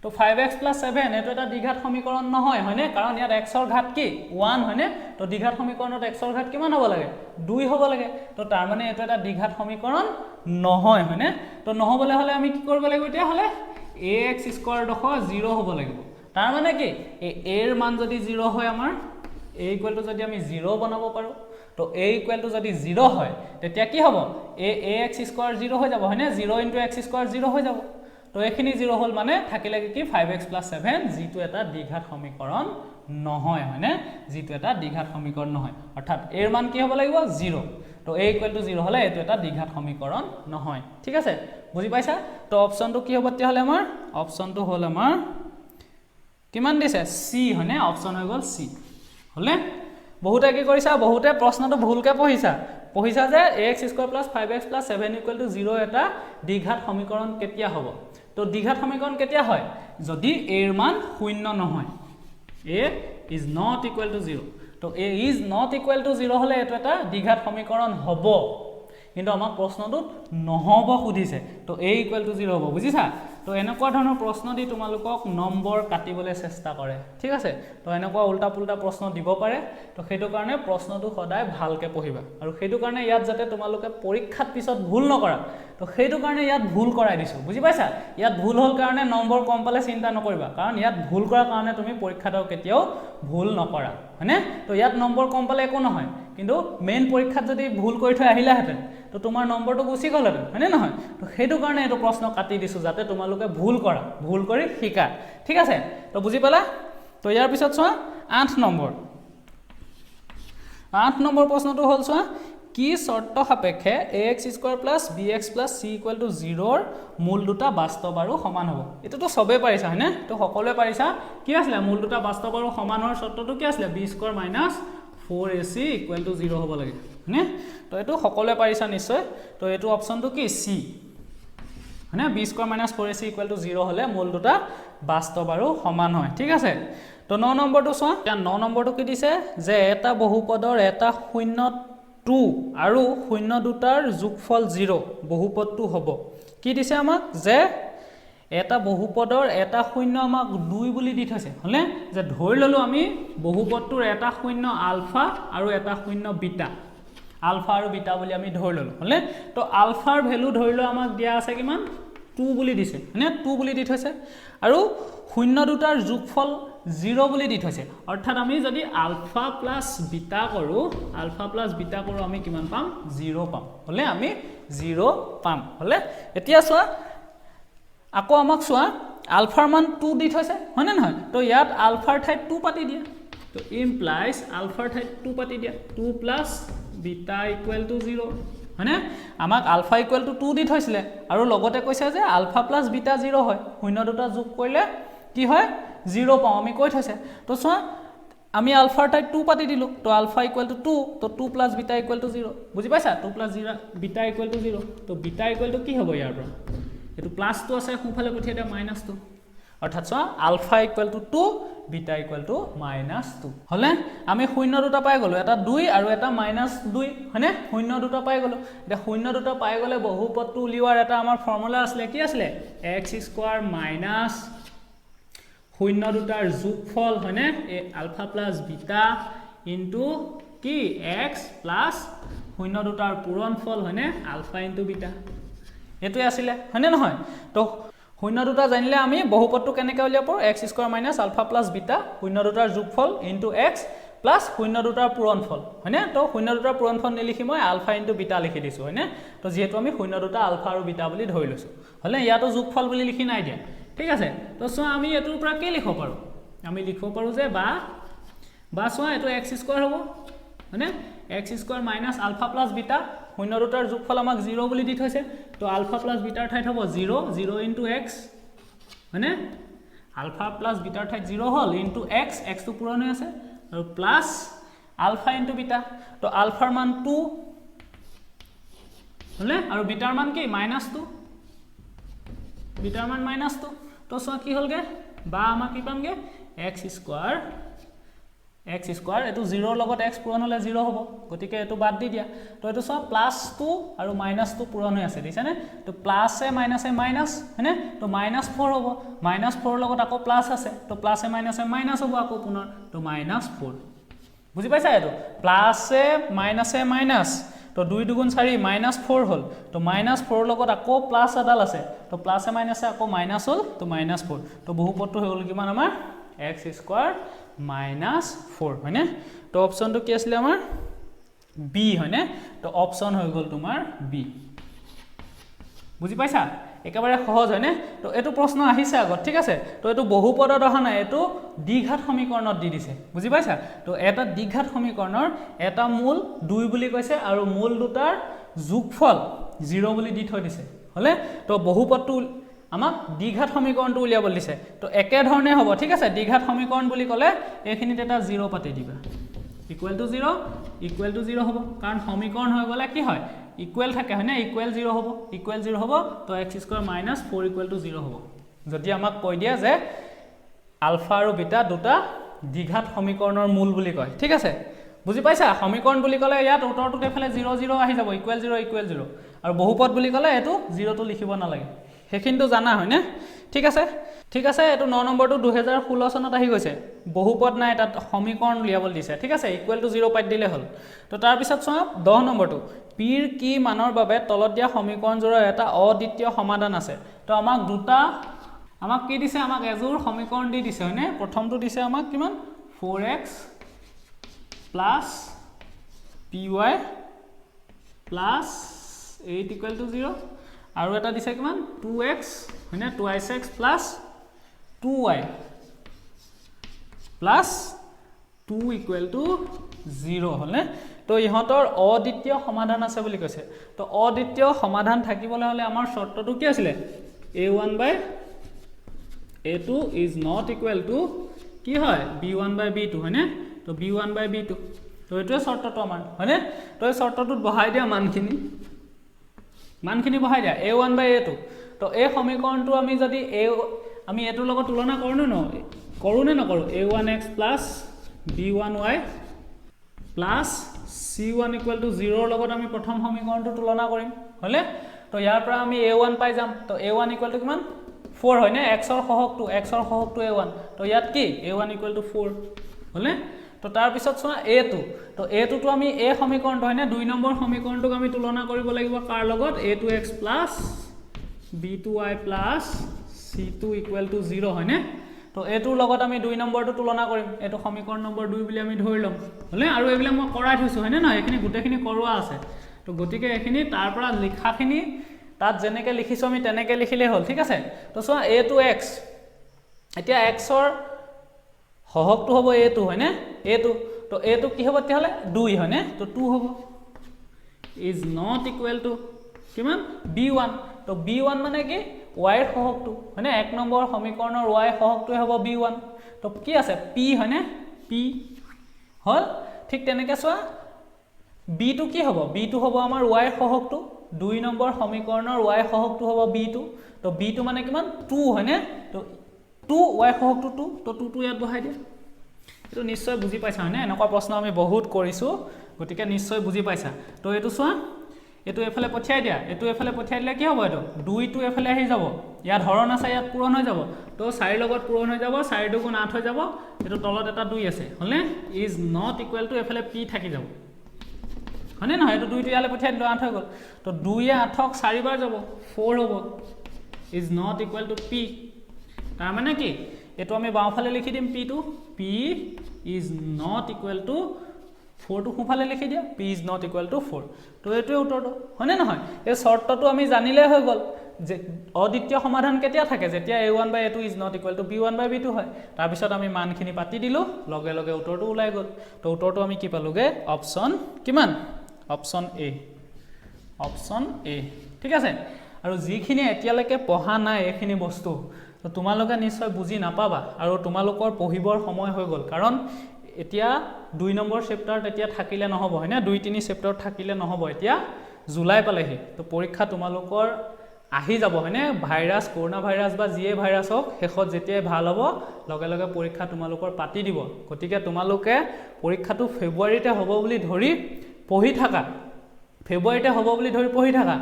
তো 5x + 7 এটো এটা দ্বিঘাত সমীকৰণ নহয় হয়নে কাৰণ ইয়াত x ৰ ঘাত কি 1 হয়নে তো দ্বিঘাত সমীকৰণত x ৰ ঘাত কিমান হ'ব লাগে 2 হ'ব লাগে তো তাৰ মানে এটো এটা দ্বিঘাত সমীকৰণ নহয় হয়নে তো নহবলে হলে আমি কি কৰিব লাগিব এতিয়া হলে ax স্কয়াৰ দখ 0 হ'ব লাগিব তাৰ মানে কি a এৰ মান যদি 0 হয় আমাৰ a ইকুৱেল টু যদি আমি 0 বনাব পাৰো তো a ইকুৱেল টু যদি 0 হয় তেতিয়া কি হ'ব ax স্কয়াৰ 0 হৈ যাব হয়নে 0 * x স্কয়াৰ 0 হৈ যাব তো এখিনি 0 হল মানে থাকিলে কি 5x + 7 যেটো এটা দ্বিঘাত সমীকৰণ নহয় হয়নে যেটো এটা দ্বিঘাত সমীকৰণ নহয় অৰ্থাৎ এর মান কি হ'ব লাগিব 0 তো a = 0 হলে এটো এটা দ্বিঘাত সমীকৰণ নহয় ঠিক আছে বুজি পাইছা তো অপচনটো কি হ'ব তেতিয়া হলে আমাৰ অপচনটো হল আমাৰ কিমান দিছে c হয়নে অপচন হৈ গল c হলে বহুতে কি কৰিছা বহুতে প্ৰশ্নটো ভুলকে পঢ়িছা যে ax² + 5x + 7 = 0 এটা দ্বিঘাত সমীকৰণ কেতিয়া হ'ব তো দ্বিঘাত সমীকৰণ কেতিয়া হয় যদি a এর মান শূন্য নহয় a is not equal to 0 তো a is not equal to 0 হলে এটো এটা দ্বিঘাত সমীকৰণ হ'ব কিন্তু আমাৰ প্ৰশ্নটো নহব খুদিছে তো a = 0 হ'ব বুজিছা তো এনেকুৱা ধৰণৰ প্ৰশ্ন দি তোমালোকক নম্বৰ কাটিবলৈ চেষ্টা কৰে ঠিক আছে তো এনেকুৱা উল্টা পুল্টা প্ৰশ্ন দিব পাৰে তো সেইটো কাৰণে প্ৰশ্নটো সদায় ভালকে পঢ়িবা আৰু সেইটো কাৰণে ইয়াত যাতে তোমালোকে পৰীক্ষাত পিছত ভুল নকৰা তো সেইটো কাৰণে ইয়াত ভুল কৰাই দিছো বুজি পাইছা ইয়াত ভুল হল কাৰণে নম্বৰ কম পালে চিন্তা নকৰিবা কাৰণ ইয়াত ভুল কৰাৰ কাৰণে তুমি পৰীক্ষাটো কেতিয়াও ভুল নকৰা হয়নে তো ইয়াত নম্বৰ কম পালে একো নহয় কিন্তু মেইন পৰীক্ষাত যদি ভুল কৰি থৈ আহিলাহেতেন তো তোমাৰ নম্বৰটো গুছি গলহেতেন হয়নে নহয় তো সেইটো কাৰণে এটো প্ৰশ্ন কাটি দিছো যাতে তোমালোকে ভুল কৰা ভুল কৰি শিকা ঠিক আছে তো বুজি পালা তো ইয়াৰ পিছত চোৱা 8 নম্বৰ প্ৰশ্নটো হল চোৱা কি শৰ্ত সাপেক্ষে ax² + bx + c = 0 ৰ মূল দুটা বাস্তৱ আৰু সমান হ'ব এটো তো সবে পাৰিছা হয়নে তো সকলোৱে পাৰিছা কি আছিল মূল দুটা বাস্তৱ আৰু সমান হোৱাৰ শৰ্তটো কি আছিল b² - 4ac = 0 হ'ব লাগে হয়নে তো এটো সকলোৱে পাৰিছা নিশ্চয় তো এটো অপচনটো কি c হয়নে b² - 4ac = 0 হলে মূল দুটা বাস্তৱ আৰু সমান হয় ঠিক আছে তো 9 নম্বৰটো চোৱা এতিয়া 9 নম্বৰটো কি দিছে যে এটা বহুপদৰ এটা শূন্য 2 আৰু শূন্য দুটাৰ যোগফল 0 বহুপদটো হ'ব কি দিছে আমাক যে এটা বহুপদৰ এটা শূন্য আমাক 2 বুলি দি থৈছে হলে যে ধৰি ললো আমি বহুপদটোৰ এটা শূন্য আলফা আৰু এটা শূন্য বিটা আলফা আৰু বিটা বুলি আমি ধৰি ললো হলে তো আলফাৰ ভ্যালু ধৰিলো আমাক দিয়া আছে কিমান 2 বুলি দিছে হয়নে 2 বুলি দি থৈছে আৰু শূন্য দুটাৰ যোগফল 0 বুলি দি থৈছে অৰ্থাৎ আমি যদি আলফা প্লাস বিটা কৰো আমি কিমান পাম 0 পাম হলে আমি 0 পাম হলে এতিয়া চোৱা আকৌ আমাক চোৱা আলফাৰ মান 2 দি থৈছে হয়নে নহয় তো ইয়াত আলফাৰ ঠাইত 2 পাতি দিয়া তো ইমপ্লাইজ আলফাৰ ঠাইত 2 পাতি দিয়া 2 + বিটা = 0 হয়নে আমাক আলফা = 2 দি থৈছিলে আৰু লগতে কৈছে যে আলফা + বিটা 0 হয় শূন্য দুটা যোগ কৰিলে কি হয় 0 পাও আমি কৈ থৈছে তো চোৱা আমি আলফাৰ ঠাইত 2 পাতি দিলো তো আলফা = 2 তো 2 + বিটা = 0 বুজি পাইছা 2 + বিটা = 0 তো বিটা = কি হ'ব ইয়াৰ পৰা এটো প্লাসটো আছে খুফালে পঠিয়া দিয়া মাইনাসটো অৰ্থাৎ চোৱা আলফা = 2 বিটা = -2 হলে আমি শূন্য দুটা পাই গলো এটা 2 আৰু এটা -2 হয়নে শূন্য দুটা পাই গলো এটা শূন্য দুটা পাই গলে বহুপদটো উলিওৱাৰ এটা আমাৰ ফৰ্মুলা আছিল কি আছিল x² - শূন্য দুটাৰ যোগফল হয়নে আলফা প্লাস বিটা ইনটু কি x প্লাস শূন্য দুটাৰ পূৰণফল হয়নে আলফা ইনটু বিটা এটো আছিল হয়নে নহয় তো শূন্য দুটা জানিলে আমি বহুপদটো কেনেকৈ উলিয়াব পাৰো x² - আলফা প্লাস বিটা শূন্য দুটাৰ যোগফল ইনটু x প্লাস শূন্য দুটাৰ পূৰণফল হয়নে তো শূন্য দুটাৰ পূৰণফল নিলিখি মই আলফা ইনটু বিটা লিখি দিছো হয়নে তো যেহেতু আমি শূন্য দুটা আলফা আৰু বিটা বুলি ধৰি লৈছো হলে ইয়াতো যোগফল বুলি লিখি নাই দিয়া ঠিক আছে তো চোৱা আমি এটোৰ পৰা কি লিখিব পাৰো আমি লিখিব পাৰো যে বা চোৱা এটো x² হ'ব হয়নে x² - আলফা প্লাস বিটা শূন্য দুটাৰ যোগফল আমাক 0 বুলি দি থৈছে তো আলফা প্লাস বিটাৰ ঠাইত হ'ব 0 ইনটু x হয়নে আলফা প্লাস বিটাৰ ঠাইত 0 হল ইনটু x টো পূৰণ হৈ আছে আৰু প্লাস আলফা ইনটু বিটা তো আলফাৰ মান 2 হলে আৰু বিটাৰ মান কি -2 বিটাৰ মান -2 তো চোৱা কি হ'লগে বা আমাক কি পামগে x স্কয়াৰ এটো 0 ৰ লগত x পূৰণ হলে 0 হ'ব গতিকে এটো বাদ দি দিয়া তো এটো চোৱা +2 আৰু -2 পূৰণ হৈ আছে দিছানে তো প্লাসে মাইনাসে মাইনাস হয়নে তো -4 হ'ব -4 ৰ লগত আকৌ প্লাস আছে তো প্লাসে মাইনাসে মাইনাস হ'ব আকৌ পুনৰ তো -4 বুজি পাইছা এটো প্লাসে মাইনাসে মাইনাস তো 2 2 4 -4 হল তো -4 ৰ লগত আকৌ প্লাস এডাল আছে তো প্লাসে মাইনাসে আকৌ মাইনাস হল তো -4 তো বহুপদটো হৈ গল কিমান আমাৰ x স্কয়াৰ -4 হয়নে তো অপশনটো কি আছিল আমাৰ b হয়নে তো অপশন হৈ গল তোমাৰ b বুজি পাইছা একেবাৰে সহজ হয়নে তো এটো প্ৰশ্ন আহিছে আগত ঠিক আছে তো এটো বহুপদত অহা নাই এটো দ্বিঘাত সমীকৰণত দি দিছে বুজি পাইছা তো এটা দ্বিঘাত সমীকৰণৰ এটা মূল 2 বুলি কৈছে আৰু মূল দুটাৰ যোগফল 0 বুলি দি থৈ দিছে হলে তো বহুপদটো আমাক দ্বিঘাত সমীকৰণটো উলিয়াব দিছে তো একে ধৰণে হ'ব ঠিক আছে দ্বিঘাত সমীকৰণ বুলি ক'লে এইখিনিত এটা 0 পাতি দিবা ইকুৱেল টু 0 হ'ব কাৰণ সমীকৰণ হৈ গলে কি হয় ইকুৱেল থাকে হয়নে ইকুৱেল 0 হ'ব তো x স্কয়াৰ -4 0 হ'ব যদি আমাক কৈ দিয়া যে আলফা আৰু বিটা দুটা দ্বিঘাত সমীকৰণৰ মূল বুলি কয় ঠিক আছে বুজি পাইছা সমীকৰণ বুলি ক'লে ইয়াত উত্তৰটো এফালে 0 0 আহি যাব ইকুৱেল 0 আৰু বহুপদ বুলি ক'লে এটো 0 টো লিখিব নালাগে হেখিনটো জানা হয়নে ঠিক আছে এটো 9 নম্বৰটো 2016 চনত আহি গৈছে বহুপদ নাই তাত সমীকৰণ উলিয়াব দিছে ঠিক আছে ইকুৱেল টু 0 পাই দিলে হল তো তাৰ পিছত চোৱা 10 নম্বৰটো p ৰ কি মানৰ বাবে তলত দিয়া সমীকৰণজোৰৰ এটা অদ্বিতীয় সমাধান আছে তো আমাক কি দিছে আমাক এজোৰ সমীকৰণ দি দিছে হয়নে প্ৰথমটো দিছে আমাক কিমান 4x py 8 0 আৰু এটা দিছে কিমান 2x হয়নে 2x 2y 2 0 হলে তো ইহঁতৰ অদ্বিতীয় সমাধান আছে বুলি কৈছে তো অদ্বিতীয় সমাধান থাকিবলৈ হলে আমাৰ শৰ্তটো কি আছিল a1/a2 is not equal to কি হয় b1/b2 হয়নে তো b1/b2 তো এটোৱে শৰ্তটো আমাৰ হয়নে তো এই শৰ্তটোত বহাই দিয়া মানখিনি বহাই দিয়া a1/a2 তো এই সমীকৰণটো আমি যদি আমি এটোৰ লগত তুলনা কৰো নে নকৰো a1x b1y c1 = 0 ৰ লগত আমি প্ৰথম সমীকৰণটো তুলনা কৰিম হলে তো ইয়াৰ পৰা আমি a1 পাই যাম তো a1 = কিমান 4 হয়নে x ৰ সহগটো a1 তো ইয়াত কি a1 = 4 হলে তো তাৰ পিছত চোৱা a2 তো a2 টো আমি a সমীকৰণটো হয়নে 2 নম্বৰ সমীকৰণটোক আমি তুলনা কৰিব লাগিব কাৰ লগত a2x b2y c2 = 0 হয়নে তো এটোৰ লগত আমি 2 নম্বৰটো তুলনা কৰিম এটো সমীকৰণ নম্বৰ 2 বুলি আমি ধৰি লম হলে আৰু এইবিলাক মই কৰাই থৈছো হয়নে না এখিনি গুটেখিনি কৰোৱা আছে তো গতিকে এখিনি তাৰ পৰা লিখাখিনি তাত যেনেকে লিখিছো আমি তেনেকে লিখিলে হল ঠিক আছে তো চোৱা a2x এতিয়া x ৰ সহগটো হ'ব a2 হয়নে a2 তো a2 কি হ'ব তেতিয়া হলে 2 হয়নে তো 2 হ'ব is not equal to কিমান b1 তো b1 মানে কি y ৰ সহগটো মানে 1 নম্বৰ সমীকৰণৰ y সহগটোৱে হ'ব b1 তো কি আছে p হয়নে p হল ঠিক তেনেকৈ চোৱা b2 কি হ'ব b2 হ'ব আমাৰ y ৰ সহগটো 2 নম্বৰ সমীকৰণৰ y সহগটো হ'ব b2 তো b2 মানে কিমান 2 হয়নে তো 2 y সহগটো 2 তো 2 টো ইয়াত বহাই দিয়া এটো নিশ্চয় বুজি পাইছা হয়নে এনেকুৱা প্ৰশ্ন আমি বহুত কৰিছো গতিকে নিশ্চয় বুজি পাইছা তো এটো চোৱা এটো এফালে পঠিয়াই দিয়া এটো এফালে পঠিয়াই দিলে কি হ'ব এটো 2 টো এফালে আহি যাব ইয়াত হৰণ আছে ইয়াত পূৰণ হৈ যাব তো 4 লগত পূৰণ হৈ যাব 4 2 8 হৈ যাব এটো তলত এটা 2 আছে হলে is not equal to এফালে p থাকি যাব হয়নে নহয় এটো 2 টো ইয়ালে পঠিয়াই দিলো 8 হৈ গল তো 2 এ 8ক 4 বাৰ যাব 4 হ'ব is not equal to p তাৰ মানে কি এটো আমি বাওঁফালে লিখি দিম p টো p is not equal to 4 টো সোঁফালে লিখি দিয়া p is not equal to 4 তো এটোৱে উত্তৰটো হয়নে নহয় এই শৰ্তটো আমি জানিলে হৈ গল যে অদ্বিতীয় সমাধান কেতিয়া থাকে যেতিয়া a1/a2 is not equal to b1/b2 হয় তাৰ পিছত আমি মানখিনি পাতি দিলো লগে লগে উত্তৰটো ওলাই গল তো উত্তৰটো আমি কি পালোগে অপচন কিমান অপচন a ঠিক আছে আৰু যিখিনি এতিয়ালৈকে পঢ়া নাই এইখিনি বস্তু তো তোমালোকে নিশ্চয় বুজি নাপাবা আৰু তোমালোকৰ পঢ়িবৰ সময় হৈ গল কাৰণ এতিয়া 2 নম্বৰ চেপ্টাৰত এতিয়া থাকিলে নহব হয়নে 2 3 চেপ্টাৰত থাকিলে নহব এতিয়া জুলাই পালেহি তো পৰীক্ষা তোমালোকৰ আহি যাব হয়নে ভাইৰাছ কৰোনা ভাইৰাছ বা যিয়ে ভাইৰাছ হওক শেষত যেতিয়াই ভাল হ'ব লগে লগে পৰীক্ষা তোমালোকৰ পাতি দিব গতিকে তোমালোকে পৰীক্ষাটো ফেব্ৰুৱাৰীতে হ'ব বুলি ধৰি পঢ়ি থাকা ফেব্ৰুৱাৰীতে হ'ব বুলি ধৰি পঢ়ি থাকা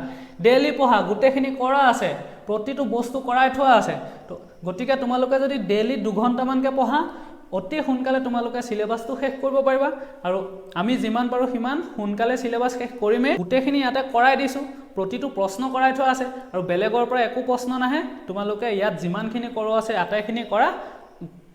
ডেইলি পঢ়া গোটেইখিনি কৰা আছে প্ৰতিটো বস্তু কৰাই থোৱা আছে তো গতিকে তোমালোকে যদি ডেইলি 2 ঘণ্টামানকৈ পঢ়া অতি সোনকালে তোমালোকে সিলেবাসটো শেষ কৰিব পাৰিবা আৰু আমি যিমান পাৰো সিমান সোনকালে সিলেবাস শেষ কৰিমেই গোটেইখিনি ইয়াতে কৰাই দিছো প্ৰতিটো প্ৰশ্ন কৰাই থোৱা আছে আৰু বেলেগৰ পৰা একো প্ৰশ্ন নাহে তোমালোকে ইয়াত যিমানখিনি কৰা আছে আটাইখিনি কৰা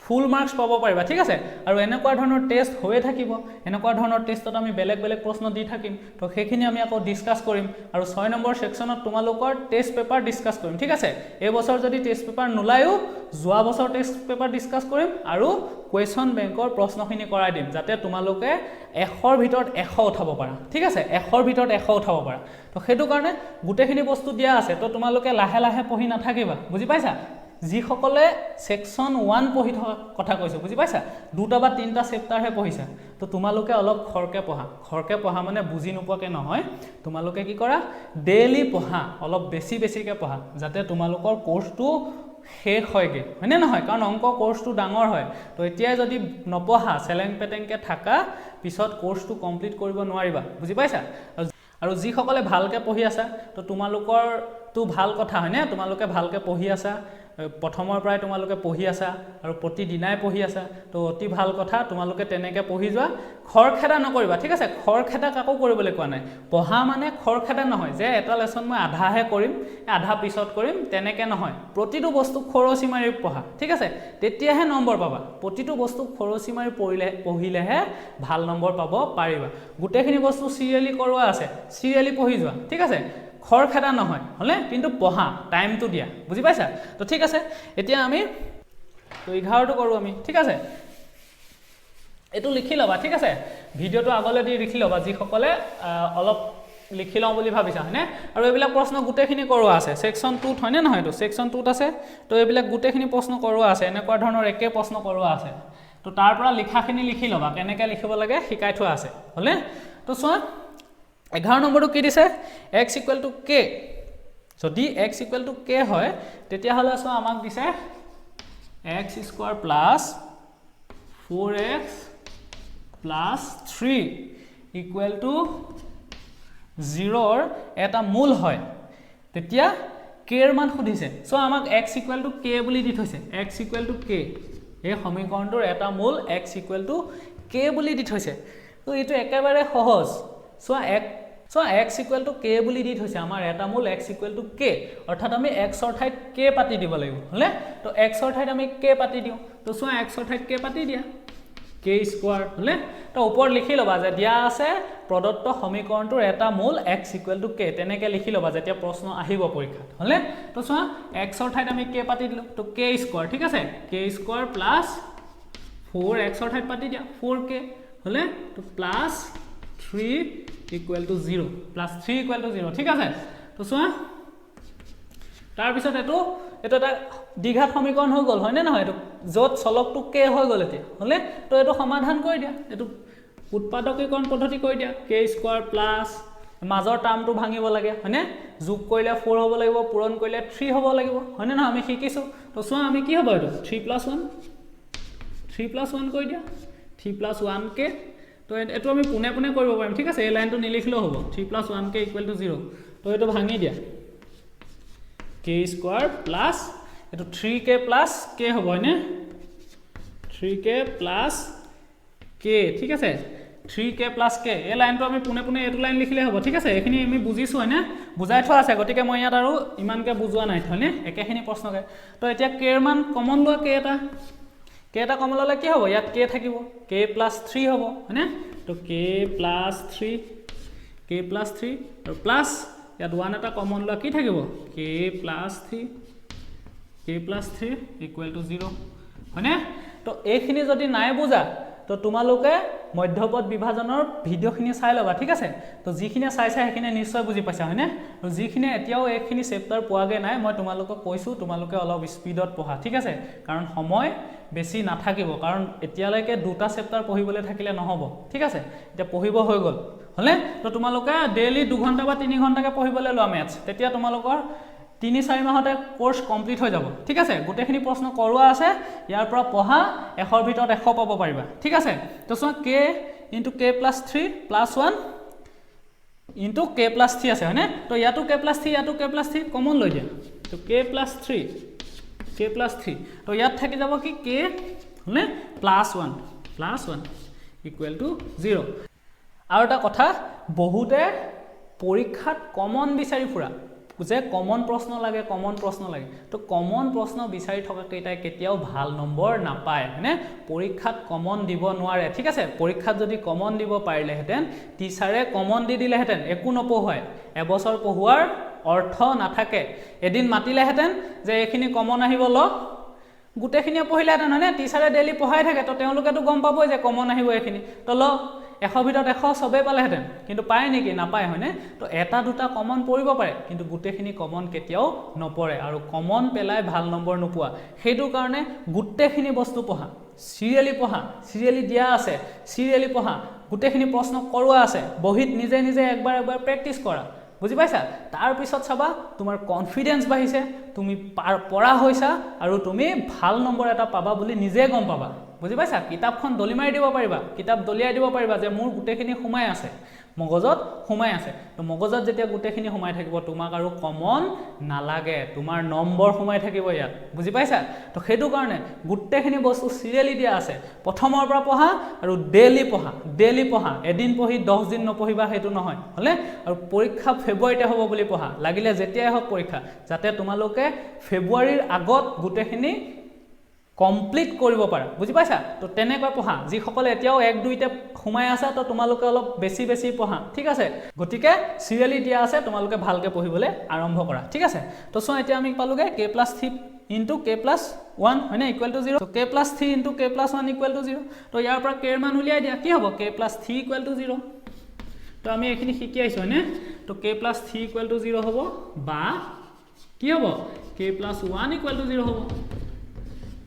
ফুল মাৰ্কস পাব পাৰিবা ঠিক আছে আৰু এনেকুৱা ধৰণৰ টেষ্ট হৈয়ে থাকিব এনেকুৱা ধৰণৰ টেষ্টত আমি বেলেগ বেলেগ প্ৰশ্ন দি থাকিম তো সেইখিনি আমি আকৌ ডিসকাস কৰিম আৰু 6 নম্বৰ সেকশনত তোমালোকৰ টেষ্ট পেপাৰ ডিসকাস কৰিম ঠিক আছে এই বছৰ যদি টেষ্ট পেপাৰ নোলায়ও যোৱা বছৰ টেষ্ট পেপাৰ ডিসকাস কৰিম আৰু কোৱেশ্চন বেংকৰ প্ৰশ্নখিনি কৰাই দিম যাতে তোমালোকে 100ৰ ভিতৰত 100 উঠাব পাৰা ঠিক আছে 100ৰ ভিতৰত 100 উঠাব পাৰা তো সেইটো কাৰণে গোটেইখিনি বস্তু দিয়া আছে তো তোমালোকে লাহে লাহে পঢ়ি নাথাকিবা বুজি পাইছা যি সকলে সেকশন 1 পঢ়ি থকা কথা কৈছো বুজি পাইছা দুটা বা তিনটা চেপ্টাৰ হে পঢ়িছা তো তোমালোকে অলপ খৰকে পঢ়া মানে বুজি নোপোৱাকে নহয় তোমালোকে কি কৰা ডেইলি পঢ়া অলপ বেছিকে পঢ়া যাতে তোমালোকৰ কোৰ্সটো শেষ হয়গে হয়নে নহয় কাৰণ অংক কোৰ্সটো ডাঙৰ হয় তো এতিয়া যদি নপঢ়া চেলেং পেটেংকে থাকা পিছত কোৰ্সটো কমপ্লিট কৰিব নোৱাৰিবা বুজি পাইছা আৰু যি সকলে ভালকে পঢ়ি আছা তো তোমালোকৰ তো ভাল কথা হয়নে তোমালোকে ভালকে পঢ়ি আছা প্ৰথমৰ পৰাই তোমালোকে পঢ়ি আছা আৰু প্ৰতিদিনাই পঢ়ি আছা তো অতি ভাল কথা তোমালোকে তেনেকে পঢ়ি যোৱা খৰখেদা নকৰিবা ঠিক আছে খৰখেদা কাকো কৰিবলৈ কোৱা নাই পঢ়া মানে খৰখেদা নহয় যে এটা লেসন মই আধাহে কৰিম আধা পিছত কৰিম তেনেকে নহয় প্ৰতিটো বস্তু খৰচি মাৰি পঢ়া ঠিক আছে তেতিয়াহে নম্বৰ পাবা প্ৰতিটো বস্তু খৰচি মাৰি পঢ়িলেহে ভাল নম্বৰ পাব পাৰিবা গোটেইখিনি বস্তু সিৰিয়ালি কৰোৱা আছে সিৰিয়ালি পঢ়ি যোৱা ঠিক আছে খৰখেদা নহয় হলে কিন্তু পঢ়া টাইমটো দিয়া বুজি পাইছা তো ঠিক আছে এতিয়া আমি তো 11টো কৰো আমি ঠিক আছে এটো লিখি লবা ঠিক আছে ভিডিওটো আগলৈ দি লিখি লবা যি সকলে অলপ লিখি লওঁ বুলি ভাবিছা হয়নে আৰু এইবিলাক প্ৰশ্ন গোটেইখিনি কৰোৱা আছে সেকশন 2 হয়নে নহয় তো সেকশন 2 আছে তো এইবিলাক গোটেইখিনি প্ৰশ্ন কৰোৱা আছে এনেকুৱা ধৰণৰ একে প্ৰশ্ন কৰোৱা আছে তো তাৰ পৰা লিখাখিনি লিখি লবা কেনেকৈ লিখিব লাগে শিকাই থোৱা আছে হলে তো চোৱা 11 নম্বৰটো কি দিছে x = k যদি x = k হয় তেতিয়া হলে সো আমাক দিছে x² + 4x + 3 = 0 ৰ এটা মূল হয় তেতিয়া k এর মান খুদিছে সো আমাক x = k বুলি দি থৈছে x = k এই সমীকৰণটোৰ এটা মূল x = k বুলি দি থৈছে তো এটো একেবাৰে সহজ সো x = k বুলি দি থৈছে আমাৰ এটা মূল x = k অৰ্থাৎ আমি x ৰ ঠাইত k পাতি দিব লাগিব হলে তো x ৰ ঠাইত আমি k পাতি দিও তো সো x ৰ ঠাইত k পাতি দিয়া k² হলে তো ওপৰ লিখি লবা যে দিয়া আছে প্ৰদত্ত সমীকৰণটোৰ এটা মূল x = k তেনেকে লিখি লবা যেতিয়া প্ৰশ্ন আহিব পৰীক্ষাত হলে তো সো x ৰ ঠাইত আমি k পাতি দিলো তো k² ঠিক আছে k² + 4x ৰ ঠাইত পাতি দিয়া 4k হলে তো +3 = 0 +3 = 0 ঠিক আছে তো চোৱা তাৰ পিছত এটো এটা দ্বিঘাত সমীকৰণ হৈ গল হয়নে নহয় এটো যত চলকটো k হৈ গল এতে হলে তো এটো সমাধান কৰি দিয়া এটো উৎপাদকীকৰণ পদ্ধতি কৰি দিয়া k² + মাজৰ টাৰ্মটো ভাঙিব লাগে হয়নে যোগ কৰিলে 4 হ'ব লাগিব পূৰণ কৰিলে 3 হ'ব লাগিব হয়নে নহয় আমি শিকিছো তো চোৱা আমি কি হ'ব এটো 3 + 1 কৰি দিয়া 3 + 1k তো এটো আমি পুনে কৰিব পাৰিম ঠিক আছে এই লাইনটো নিলিখিলেও হ'ব 3 + 1k = 0 তো এটো ভাঙি দিয়া k² + এটো 3k + k হ'ব হয়নে 3k + k ঠিক আছে 3k + k এই লাইনটো আমি পুনে এটো লাইন লিখিলে হ'ব ঠিক আছে এখিনি আমি বুজিছো হয়নে বুজাই থোৱা আছে গতিকে মই ইয়াত আৰু ইমানকে বুজোৱা নাই হয়নে একেখিনি প্ৰশ্নকে তো এতিয়া k এৰ মান কমন লোৱা k এটা কমন ললে কি হ'ব ইয়াত k থাকিব k + 3 হ'ব হয়নে তো k + 3 আৰু প্লাস ইয়াত 1 এটা কমন লোৱা কি থাকিব k + 3 = 0 হয়নে তো এইখিনি যদি নাই বুজা তো তোমালোকে মধ্যপদ বিভাজনৰ ভিডিওখিনি চাই লবা ঠিক আছে তো যিখিনি চাইছা সেইখিনি নিশ্চয় বুজি পাইছা হয়নে তো যিখিনি এতিয়াও এইখিনি চেপ্টাৰ পোৱাগে নাই মই তোমালোকক কৈছো তোমালোকে অলপ স্পিডত পঢ়া ঠিক আছে কাৰণ সময় বেছি নাথাকিব কাৰণ এতিয়ালৈকে দুটা চেপ্টাৰ পঢ়িবলৈ থাকিলে নহব ঠিক আছে এতিয়া পঢ়িব হৈ গল হলে তো তোমালোকে ডেইলি 2 ঘণ্টা বা 3 ঘণ্টাকে পঢ়িবলৈ লোৱা ম্যাথছ তেতিয়া তোমালোকৰ 3-4 মাহতে কোৰ্স কমপ্লিট হৈ যাব ঠিক আছে গোটেইখিনি প্ৰশ্ন কৰোৱা আছে ইয়াৰ পৰা পঢ়া 100 ভিতৰত 100 পাব পাৰিবা ঠিক আছে তো চোৱা k * k + 3 + 1 into k + 3 আছে হয়নে তো ইয়াতো k + 3 ইয়াতো k + 3 কমন লৈ দিয়া তো k + 3 তো ইয়াত থাকি যাব কি k হলে +1 equal to 0 আৰু এটা কথা বহুতে পৰীক্ষাত কমন বিচাৰি ফুৰা যে কমন প্ৰশ্ন লাগে তো কমন প্ৰশ্ন বিচাৰি থকা কেইটাই কেতিয়াও ভাল নম্বৰ নাপায় হয়নে পৰীক্ষাত কমন দিব নোৱাৰে ঠিক আছে পৰীক্ষাত যদি কমন দিব পাৰিলেহেঁতেন টিচাৰে কমন দি দিলেহেঁতেন একো নপঢ়ায় এবছৰ পঢ়ুৱাৰ অৰ্থ নাথাকে এদিন মাতিলেহেঁতেন যে এইখিনি কমন আহিব লওক গোটেইখিনিয়ে পঢ়িলেহেঁতেন হয়নে টিচাৰে ডেইলি পঢ়াই থাকে তো তেওঁলোকেতো গম পাবই যে কমন আহিব এইখিনি তো ল 100 ভিতৰত 100 সবে পালেহেঁতেন কিন্তু পায় নেকি নাপায় হয়নে তো এটা দুটা কমন পৰিব পাৰে কিন্তু গোটেইখিনি কমন কেতিয়াও নপৰে আৰু কমন পেলাই ভাল নম্বৰ নোপোৱা সেইটো কাৰণে গোটেইখিনি বস্তু পঢ়া সিৰিয়ালি দিয়া আছে সিৰিয়ালি পঢ়া গোটেইখিনি প্ৰশ্ন কৰোৱা আছে বহিত নিজে একবাৰ প্ৰেক্টিস কৰা বুজি পাইছা তাৰ পিছত চাবা তোমাৰ কনফিডেন্স বাঢ়িছে তুমি পঢ়া হৈছা আৰু তুমি ভাল নম্বৰ এটা পাবা বুলি নিজে গম পাবা বুজি পাইছা কিতাপখন দলি মাৰি দিব পাৰিবা কিতাপ দলিয়াই দিব পাৰিবা যে মোৰ গোটেইখিনি সোমাই আছে মগজত সোমাই আছে তো মগজত যেতিয়া গোটেইখিনি সোমাই থাকিব তোমাক আৰু কমন নালাগে তোমাৰ নম্বৰ সোমাই থাকিব ইয়াত বুজি পাইছা তো সেইটো কাৰণে গোটেইখিনি বস্তু সিৰিয়ালি দিয়া আছে প্ৰথমৰ পৰা পঢ়া আৰু ডেইলি পঢ়া এদিন পঢ়ি 10 দিন নপঢ়িবা হেতু নহয় হলে আৰু পৰীক্ষা ফেব্ৰুৱাৰীতে হ'ব বুলি পঢ়া লাগিলে যেতিয়াই হওক পৰীক্ষা যাতে তোমালোকে ফেব্ৰুৱাৰীৰ আগত গোটেইখিনি কমপ্লিট কৰিব পাৰা বুজি পাইছা তো তেনেকৈ পঢ়া যি সকলে এতিয়াও 1-2 তে সোমাই আছে তো তোমালোকে অলপ বেছি পঢ়া ঠিক আছে গটিকে সিৰিয়ালি দিয়া আছে তোমালোকে ভালকে পঢ়িবলৈ আৰম্ভ কৰা ঠিক আছে তো সো এতিয়া আমি পালোগে k + 3 into k + 1 হয়নে ইকুৱেল টু 0 তো k + 3 into k + 1 equal to 0 তো ইয়াৰ পৰা k ৰ মান উলিয়াই দিয়া কি হ'ব k + 3 ইকুৱেল টু 0 তো আমি এখিনি শিকি আইছো হয়নে তো k + 3 ইকুৱেল টু 0 হ'ব বা কি হ'ব k + 1 ইকুৱেল টু 0 হ'ব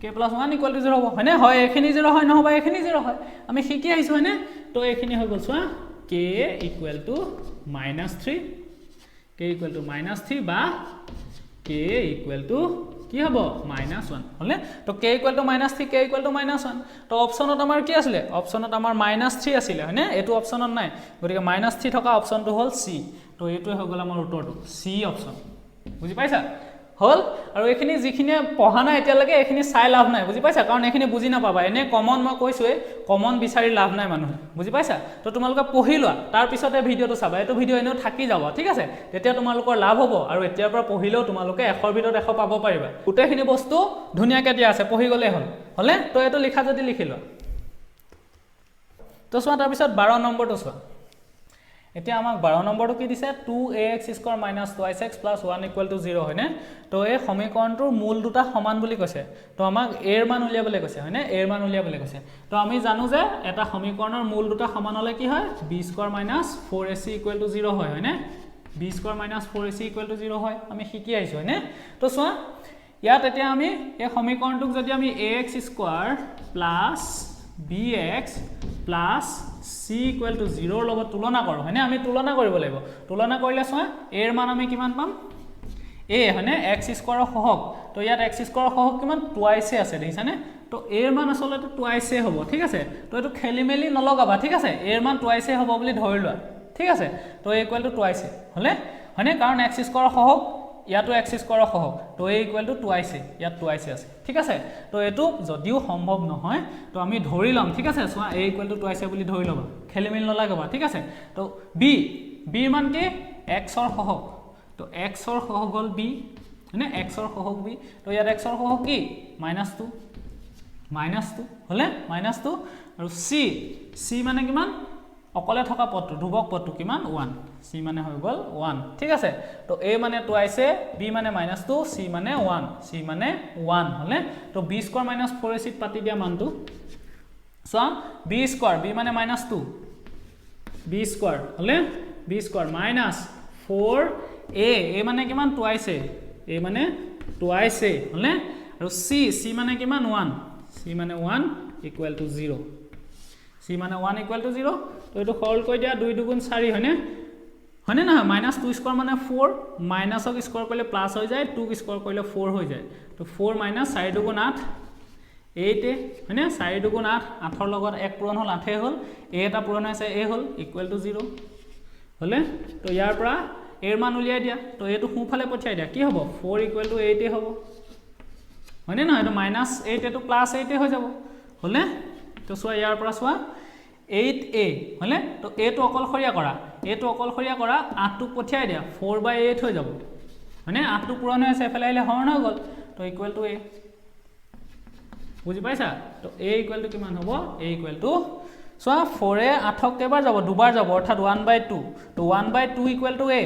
k + 1 equal to 0 হ'ব হয়নে হয় এখিনি 0 হয় নহবা এখিনি 0 হয় আমি শিকি আহিছো হয়নে তো এখিনি হৈ গল সোয়া k equal to -3 k equal to -3 বা k equal to কি হ'ব -1 হলে তো k equal to -3 k equal to -1 তো অপচনত আমাৰ কি আছিল অপচনত আমাৰ -3 আছিল হয়নে এটো অপচনত নাই গতিকে -3 থকা অপচনটো হল c তো এটো হৈ গল আমাৰ উত্তৰটো c অপচন বুজি পাইছা হল আৰু এখিনি যিখিনি পঢ়া নাই এতিয়ালৈকে এখিনি চাই লাভ নাই বুজি পাইছা কাৰণ এখিনি বুজি নাপাবা এনে কমন মই কৈছোৱে কমন বিচাৰি লাভ নাই মানুহে বুজি পাইছা তো তোমালোকে পঢ়ি লোৱা তাৰ পিছতে ভিডিওটো চাবা এটো ভিডিও এনেও থাকি যাব ঠিক আছে তেতিয়া তোমালোকৰ লাভ হ'ব আৰু এতিয়াৰ পৰা পঢ়িলেও তোমালোকে 100 ভিতৰত 100 পাব পাৰিবা গোটেইখিনি বস্তু ধুনিয়াকৈ দিয়া আছে পঢ়ি গলে হলে তো এটো লিখা যদি লিখি লোৱা তো চোৱা তাৰ পিছত 12 নম্বৰটো চোৱা এতিয়া আমাক 12 নম্বৰটো কি দিছে 2ax² - 2x + 1 = 0 হয়নে তো এই সমীকৰণটোৰ মূল দুটা সমান বুলি কৈছে তো আমাক a ৰ মান উলিয়াবলৈ কৈছে হয়নে a ৰ মান উলিয়াবলৈ কৈছে তো আমি জানো যে এটা সমীকৰণৰ মূল দুটা সমান হলে কি হয় b² - 4ac = 0 হয় হয়নে b² - 4ac = 0 হয় আমি শিকি আহিছো হয়নে তো চোৱা ইয়াত এতিয়া আমি এই সমীকৰণটোক যদি আমি ax² + bx plus c equal to 0 ৰ লগত তুলনা কৰো হয়নে আমি তুলনা কৰিব লাগিব তুলনা কৰিলে চোৱা a ৰ মান আমি কিমান পাম a হয়নে x² ৰ সহগ তো ইয়াত x² ৰ সহগ কিমান টুৱাইছে আছে দেখিছানে তো a ৰ মান আসলতে টুৱাইছে হ'ব ঠিক আছে তো এটো খেলিমেলি নলগাবা ঠিক আছে a ৰ মান টুৱাইছে হ'ব বুলি ধৰি লোৱা ঠিক আছে তো a equal to টুৱাইছে হলে হয়নে কাৰণ x² ৰ সহগ ইয়াতো x² ৰ সহগ তো a equal to টুৱাইছে ইয়াত টুৱাইছে আছে ঠিক আছে তো এটো যদিও সম্ভৱ নহয় তো আমি ধৰি লম ঠিক আছে সোয়া a equal to টুৱাইছে বুলি ধৰি লবা খেলিমেলি নলাগাবা ঠিক আছে তো b ৰ মান কি x ৰ সহগ তো x ৰ সহগ হল b মানে x ৰ সহগ b তো ইয়াত x ৰ সহগ কি -2 হলে -2 আৰু c মানে কিমান অকলে থকা পদটো ধ্ৰুবক পদটো কিমান 1 c মানে হৈ গল 1 ঠিক আছে তো a মানে টুৱাইছে b মানে -2 c মানে 1 হলে তো b² - 4ac পাতি দিয়া মানটো সো b² b মানে -2 b² হলে b² - 4a মানে কিমান টুৱাইছে a মানে টুৱাইছে হলে আৰু c মানে কিমান 1 c মানে 1 equal to 0 c মানে 1 equal to 0 তো এটো সৰল কৈ দিয়া 2 2 4 হয়নে হয়নে নহয় মাইনাছ 2 স্কোৱাৰ মানে 4 মাইনাছক স্কোৱাৰ কৰিলে প্লাছ হৈ যায় 2 স্কোৱাৰ কৰিলে 4 হৈ যায় তো 4 মাইনাছ 4 দুগুণ 8 8 হয়নে 4 দুগুণ 8 8ৰ লগত 1 পূৰণ হ'ল 8 হ'ল a এটা পূৰণ হৈছে a হ'ল ইকুৱেল টু 0 হলে তো ইয়াৰ পৰা a ৰ মান উলিয়াই দিয়া তো এটো সোঁফালে পঠিয়াই দিয়া কি হ'ব 4 ইকুৱেল টু 8 হ'ব হয়নে নহয় এটো মাইনাছ 8 এটো প্লাছ 8 হৈ যাব হলে তো চোৱা ইয়াৰ পৰা চোৱা 8a হলে তো a টো অকলখৰীয়া কৰা 8 টো পঠিয়াই দিয়া 4/8 হৈ যাব মানে 8 টো পূৰণ হৈ আছে এফালে আহিলে হৰণ হৈ গল তো ইকুৱেল টু a বুজি পাইছা তো a ইকুৱেল টু কিমান হ'ব a ইকুৱেল টু সো 4 এ 8ক কেবাৰ যাব দুবাৰ যাব অৰ্থাৎ 1/2 তো 1/2 equal to a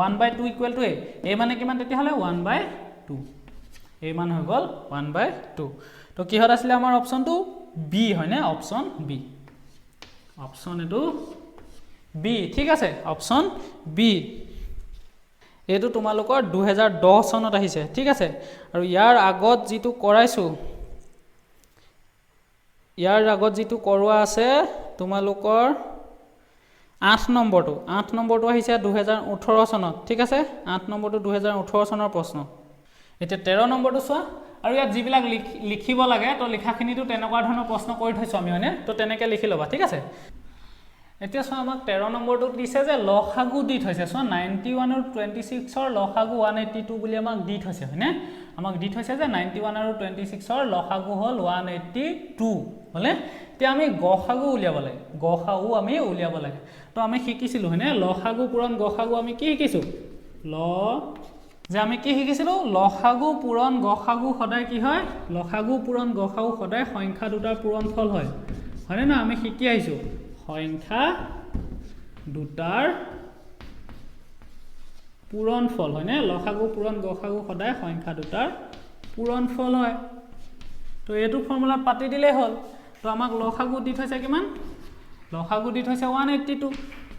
1/2 equal to a a মানে কিমান তেতিয়া হলে 1/2 a মান হৈ গল 1/2 তো কিহত আছিল আমাৰ অপচনটো b হয়নে অপচন b অপচন এটো b ঠিক আছে অপচন b এটো তোমালোকৰ 2010 চনত আহিছে ঠিক আছে আৰু ইয়াৰ আগত যেটো কৰাইছো ইয়াৰ আগত যেটো কৰোৱা আছে তোমালোকৰ 8 নম্বৰটো আহিছে 2018 চনত ঠিক আছে 8 নম্বৰটো 2018 চনৰ প্ৰশ্ন এতিয়া 13 নম্বৰটো চোৱা আৰু ইয়াত যিবিলাক লিখিব লাগে তো লিখাখিনিটো তেনেকুৱা ধৰণৰ প্ৰশ্ন কৰি থৈছো আমি হয়নে তো তেনেকৈ লিখি লবা ঠিক আছে এতিয়া চোৱা আমাক 13 নম্বৰটো দিছে যে লসাগু দি থৈছে চোৱা 91 আৰু 26 ৰ লসাগু 182 বুলি আমাক দি থৈছে হয়নে আমাক দি থৈছে যে 91 আৰু 26 ৰ লসাগু হল 182 হলে এতিয়া আমি গসাগু উলিয়াব লাগে তো আমি শিকিছিলো হয়নে লসাগু পূৰণ গসাগু আমি কি শিকিছো আমি কি শিকিছিলো লসাগু পূৰণ গসাগু সদায় কি হয় লসাগু পূৰণ গসাগু সদায় সংখ্যা দুটাৰ পূৰণফল হয় হয়নে না আমি শিকি আহিছো সংখ্যা দুটাৰ পূৰণফল হয়নে লসাগু পূৰণ গসাগু সদায় সংখ্যা দুটাৰ পূৰণফল হয় তো এটো ফৰ্মুলাত পাতি দিলে হ'ল তো আমাক লসাগু দি থৈছে কিমান লসাগু দি থৈছে 182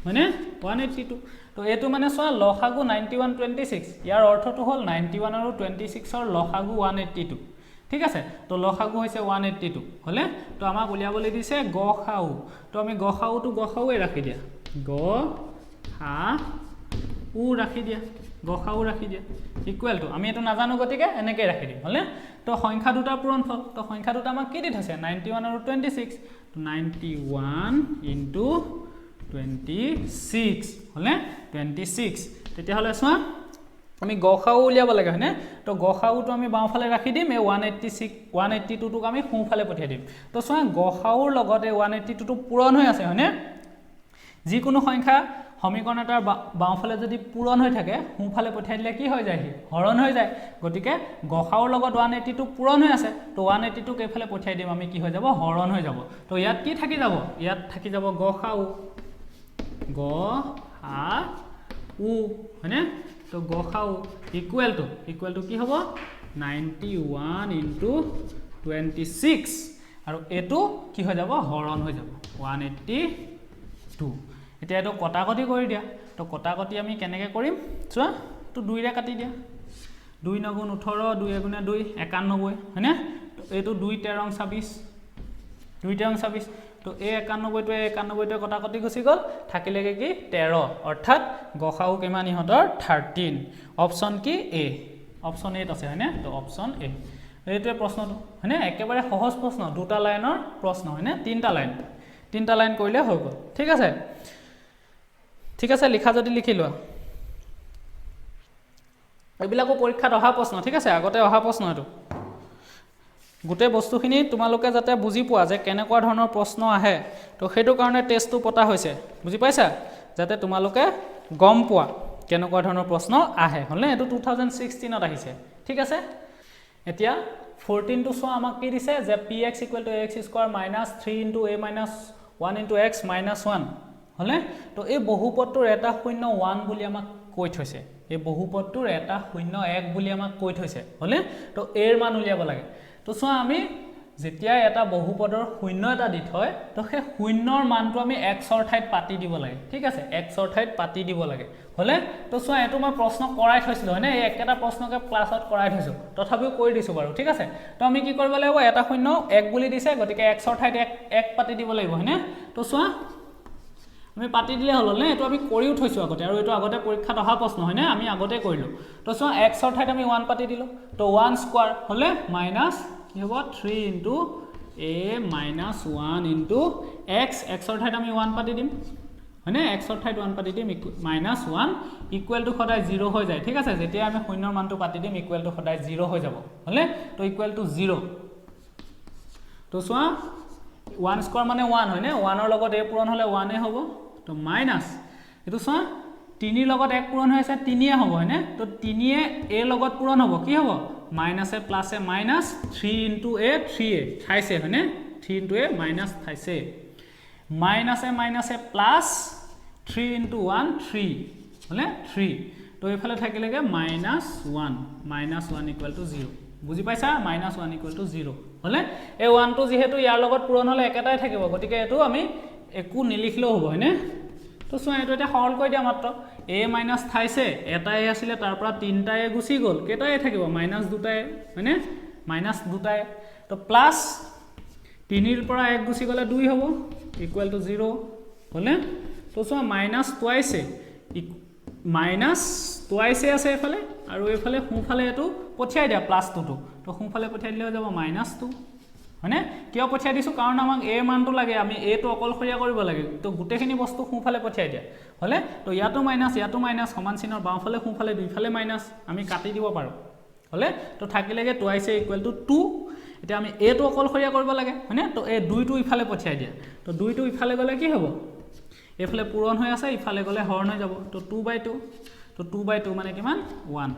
হয়নে 182 তো এটো মানে চোৱা লসাগু 91 26 ইয়াৰ অৰ্থটো হ'ল 91 আৰু 26 ৰ লসাগু 182 ঠিক আছে তো লসাগু হৈছে 182 হলে তো আমাক উলিয়াবলৈ দিছে গসাগু তো আমি গসাগুৱে ৰাখি দিয়া গসাগু ৰাখি দিয়া ইকুৱেল টু আমি এটো নাজানো গতিকে এনেকৈ ৰাখি দিম হলে তো সংখ্যা দুটাৰ পূৰণফল তো সংখ্যা দুটা আমাক কি দি থৈছে 91 আৰু 26 তো 91 ইনটু 26 হলে 26 তেতিয়া হলে চোৱা আমি গসাগু উলিয়াব লাগে হয়নে তো গসাগুটো আমি বাওঁফালে ৰাখি দিম এই 182 টোক আমি সোঁফালে পঠিয়াই দিম তো চোৱা গসাগুৰ লগত এই 182 টো পূৰণ হৈ আছে হয়নে যিকোনো সংখ্যা সমীকৰণ এটাৰ বাওঁফালে যদি পূৰণ হৈ থাকে সোঁফালে পঠিয়াই দিলে কি হৈ যায় হৰণ হৈ যায় গতিকে গসাগুৰ লগত 182 পূৰণ হৈ আছে তো 182 ক এইফালে পঠিয়াই দিম আমি কি হৈ যাব হৰণ হৈ যাব তো ইয়াত কি থাকি যাব ইয়াত থাকি যাব গসাগু হয়নে তো গসাগু ইকুৱেল টু কি হ'ব 91 ইনটু 26 আৰু এটো কি হৈ যাব হৰণ হৈ যাব 182 এতিয়া এটো কটাকটি কৰি দিয়া তো কটাকটি আমি কেনেকৈ কৰিম চোৱা তো 2 ৰে কাটি দিয়া 2 × 9 18 2 × 2 91 হয়নে তো এটো 2 13 26 তো এই 91 টো 91 টো কটাকটি গুচি গল থাকিলেগে কি 13 অৰ্থাৎ গসাগু কিমান ইহঁতৰ 13 অপচন কি এ অপচন 8 আছে হয়নে তো অপচন এ এইটোৱে প্ৰশ্নটো হয়নে একেবাৰে সহজ প্ৰশ্ন দুটা লাইনৰ প্ৰশ্ন হয়নে তিনটা লাইন কৰিলে হৈ গল ঠিক আছে লিখা যদি লিখি লোৱা এইবিলাকো পৰীক্ষাত অহা প্ৰশ্ন ঠিক আছে আগতে অহা প্ৰশ্ন এটো গোটেই বস্তুখিনি তোমালোকে যাতে বুজি পোৱা যে কেনেকুৱা ধৰণৰ প্ৰশ্ন আহে তো সেইটো কাৰণে টেষ্টটো পতা হৈছে বুজি পাইছা যাতে তোমালোকে গম পোৱা কেনেকুৱা ধৰণৰ প্ৰশ্ন আহে হলে এটো 2016 ত আহিছে ঠিক আছে এতিয়া 14 টো চোৱা আমাক কি দিছে যে px = ax² - 3 * a - 1 * x - 1 হলে তো এই বহুপদটোৰ এটা 0 1 বুলি আমাক কৈ থৈছে এই বহুপদটোৰ এটা 0 1 বুলি আমাক কৈ থৈছে হলে তো এৰ মান উলিয়াব লাগে তো চোৱা আমি যেতিয়া এটা বহুপদৰ 0 এটা দি থয় তো সেই 0ৰ মানটো আমি x ৰ ঠাইত পাতি দিব লাগে ঠিক আছে x ৰ ঠাইত পাতি দিব লাগে হলে তো চোৱা এটো মই প্ৰশ্ন কৰাই থৈছিলো হয়নে এই একটা প্ৰশ্নকে ক্লাছত কৰাই থৈছো তথাপিও কৈ দিছো বাৰু ঠিক আছে তো আমি কি কৰিব লাগিব এটা 0 1 বুলি দিছে গতিকে x ৰ ঠাইত 1 পাতি দিব লাগিব হয়নে তো চোৱা আমি পাতি দিলে হ'ল নে এইটো আমি কৰিও থৈছোঁ আগতে আৰু এইটো আগতে পৰীক্ষাত অহা প্ৰশ্ন হয়নে আমি আগতে কৰিলোঁ তো চোৱা xৰ ঠাইত আমি 1 পাতি দিলোঁ তো 1 স্কোৱাৰ হ'লে মাইনাছ কি হ'ব 3 into a minus 1 into x xৰ ঠাইত আমি 1 পাতি দিম হয়নে xৰ ঠাইত 1 পাতি দিম minus 1 equal to সদায় 0 হৈ যায় ঠিক আছে যেতিয়া আমি শূন্যৰ মানটো পাতি দিম equal to সদায় 0 হৈ যাব হলে তো equal to 0 তো চোৱা 1 স্কয়াৰ মানে 1 হয়নে 1 ৰ লগত a পূৰণ হলে 1 এ হ'ব তো মাইনাস এটো চোৱা 3 ৰ লগত 1 পূৰণ হৈ আছে 3 এ হ'ব হয়নে তো 3 এ a লগত পূৰণ হ'ব কি হ'ব minus a plus a minus 3 into a 3a থাইছে হয়নে 3 into a minus থাইছে minus a plus 3 into 1 3 হলে 3 তো এফালে থাকিলেগে minus 1 equal to 0 বুজি পাইছা minus 1 equal to 0 হলে এই 1 টো যেহেতু ইয়াৰ লগত পূৰণ হলে একেটাই থাকিব গতিকে এটো আমি একো নিলিখলেও হ'ব হয়নে তো চোৱা এটো এটা সৰল কৰি দিয়া মাত্ৰ a মাইনাস থাইছে এটাই আছিল তাৰ পৰা তিনটাই গুছি গল কেটাই থাকিব মাইনাস দুটাই হয়নে মাইনাস দুটাই তো প্লাস 3 ৰ পৰা 1 গুছি গলে 2 হ'ব ইকুৱেল টু 0 হলে তো চোৱা মাইনাস টুৱাইছে আছে এফালে আৰু এফালে সোঁফালে এটো পঠিয়াই দিয়া প্লাস 2 তো সোঁফালে পঠিয়াই দিলে যাব মাইনাস 2 হয়নে কিয় পঠিয়াই দিছো কাৰণ আমাক a মানটো লাগে আমি a টো অকলখৰীয়া কৰিব লাগে তো গুটেখিনি বস্তু সোঁফালে পঠিয়াই দিয়া হলে তো ইয়াতো মাইনাস সমান চিনৰ বাওঁফালে সোঁফালে দুইফালে মাইনাস আমি কাটি দিব পাৰো হলে তো থাকিলেগে টুৱাইছে ইকুৱেল টু 2 এতিয়া আমি a টো অকলখৰীয়া কৰিব লাগে হয়নে তো এই 2 টো ইফালে পঠিয়াই দিয়া তো 2 টো ইফালে গলে কি হ'ব এফালে পূৰণ হৈ আছে ইফালে গলে হৰণ হৈ যাব তো 2/2 তো 2/2 মানে কিমান 1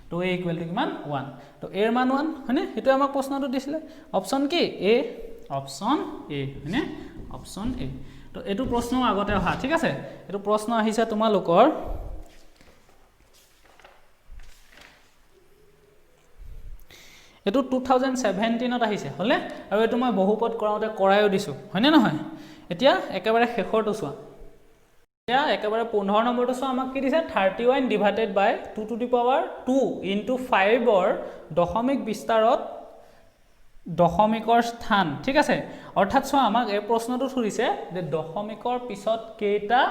তো a ইকুৱেল টু কিমান 1 তো a এৰ মান 1 হয়নে হেতু আমাক প্ৰশ্নটো দিছিলে অপচন কি a অপচন a হয়নে অপচন a তো এটো প্ৰশ্ন আগতে অহা ঠিক আছে এটো প্ৰশ্ন আহিছে তোমালোকৰ এটো 2017 ত আহিছে হলে আৰু এটো মই বহুপদ কৰাওতে কৰায়ও দিছো হয়নে নহয় এতিয়া একেবাৰে শেষৰটো চোৱা এতিয়া একেবাৰে 15 নম্বৰটো চোৱা আমাক কি দিছে 31 divided by 2 to the power 2 into 5 ৰ দশমিক বিস্তাৰত দশমিকৰ স্থান ঠিক আছে অৰ্থাৎ চোৱা আমাক এই প্ৰশ্নটো সুধিছে যে দশমিকৰ পিছত কেইটা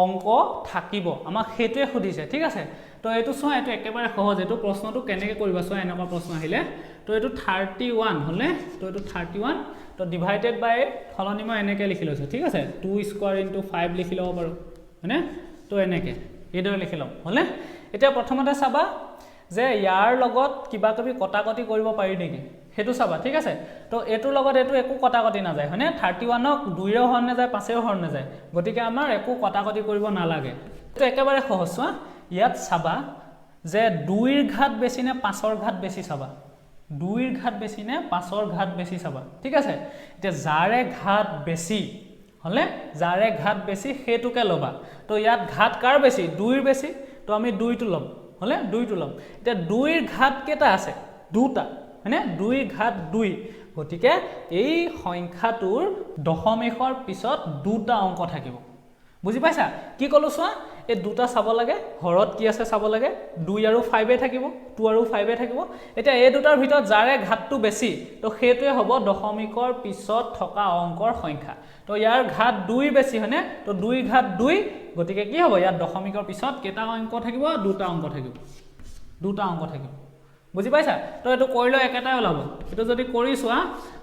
অংক থাকিব আমাক হেতুৱে সুধিছে ঠিক আছে তো এটো চোৱা এটো একেবাৰে সহজ এটো প্ৰশ্নটো কেনেকৈ কৰিবা চোৱা এনেকুৱা প্ৰশ্ন আহিলে তো এটো 31 হলে তো এটো 31 তো ডিভাইডেড বাই ফলনি মই এনেকৈ লিখি লৈছো ঠিক আছে 2 স্কয়াৰ ইনটু 5 লিখি লব পাৰো হয়নে তো এনেকৈ এইদৰে লিখি লম হলে এতিয়া প্ৰথমতে চাবা যে ইয়াৰ লগত কিবা কবি কটাকটি কৰিব পাৰি নেকি হেতু চাবা ঠিক আছে তো এটোৰ লগত এটো একো কটাকটি না যায় হয়নে 31ক 2 ৰ হৰণ না যায় 5 ৰ হৰণ না যায় গতিকে আমাৰ একো কটাকটি কৰিব নালাগে তো একেবাৰে সহজ চোৱা ইয়াত চাবা যে 2 ৰ ঘাত বেছি নে 5 ৰ ঘাত বেছি চাবা 2 ৰ ঘাত বেছি নে 5 ৰ ঘাত বেছি চাবা ঠিক আছে এতিয়া যাৰে ঘাত বেছি হলে যাৰে ঘাত বেছি হেতুকে লবা তো ইয়াত ঘাত কাৰ বেছি 2 ৰ বেছি তো আমি 2 টো লম হলে 2 টো লম এতিয়া 2 ৰ ঘাত কেটা আছে দুটা হয়নে 2 ৰ ঘাত 2 গতিকে এই সংখ্যাটোৰ দশমিকৰ পিছত দুটা অংক থাকিব বুজি পাইছা কি কলো চোৱা এই দুটা চাব লাগে হৰত কি আছে চাব লাগে 2 আৰু 5 এ থাকিব 2 আৰু 5 এ থাকিব এতিয়া এই দুটাৰ ভিতৰত যাৰে ঘাতটো বেছি তো হেতুৱে হ'ব দশমিকৰ পিছত থকা অংকৰ সংখ্যা তো ইয়াৰ ঘাত 2 বেছি হয়নে তো 2 ঘাত 2 গতিকে কি হ'ব ইয়াত দশমিকৰ পিছত কেটা অংক থাকিব দুটা অংক থাকিব বুজি পাইছা তো এটো কৰিলে একেটাই ওলাব এটো যদি কৰি চোৱা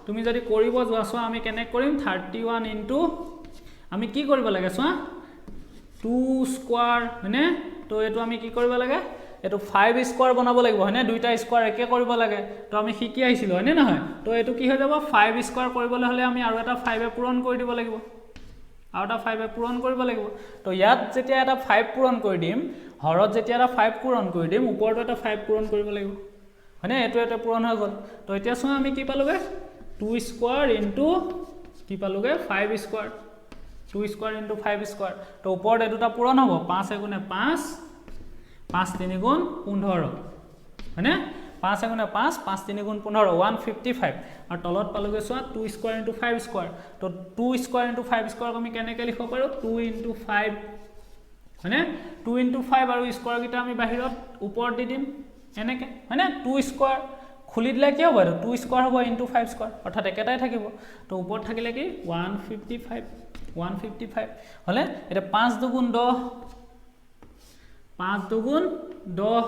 তুমি যদি কৰিব যোৱা চোৱা আমি কেনে কৰিম 31 ইনটু আমি কি কৰিব লাগে চোৱা 2 স্কয়াৰ হয়নে তো এটো আমি কি কৰিব লাগে এটো 5 স্কয়াৰ বনাব লাগিব হয়নে দুইটা স্কয়াৰ একে কৰিব লাগে তো আমি শিকি আহিছিলো হয়নে নহয় তো এটো কি হৈ যাব 5 স্কয়াৰ কৰিবলৈ হলে আমি আৰু এটা 5 এ পূৰণ কৰি দিব লাগিব আৰু এটা 5 এ পূৰণ কৰিব লাগিব তো ইয়াত যেতিয়া এটা 5 পূৰণ কৰি দিম হৰত যেতিয়া এটা 5 পূৰণ কৰি দিম ওপৰটো এটা 5 পূৰণ কৰিব লাগিব হয়নে এটো এটা পূৰণ হৈ গল তো এতিয়া চোৱা আমি কি পালোগে 2 স্কয়াৰ ইনটু কি পালোগে 5 স্কয়াৰ 2 স্কয়াৰ ইনটু 5 স্কয়াৰ তো ওপৰত এটোটা পূৰণ হ'ব 5 গুণে 5 5 3 গুণ 15 হয়নে 5 গুণে 5 5 3 গুণ 15 155 আৰু তলত পালোগে চোৱা 2 স্কয়াৰ ইনটু 5 স্কয়াৰ তো 2 স্কয়াৰ ইনটু 5 স্কয়াৰ আমি কেনেকৈ লিখিব পাৰো 2 ইনটু 5 হয়নে 2 ইনটু 5 আৰু স্কয়াৰ গিটা আমি বাহিৰত ওপৰত দি দিম এনেকৈ হয়নে 2 স্কয়াৰ খুলি দিলে কি হ'ব 2 স্কয়াৰ হ'ব ইনটু 5 স্কয়াৰ অৰ্থাৎ একেটাই থাকিব তো ওপৰত থাকিলে কি 155 155 হলে এটা 5 দুগুণ 10 5 দুগুণ 10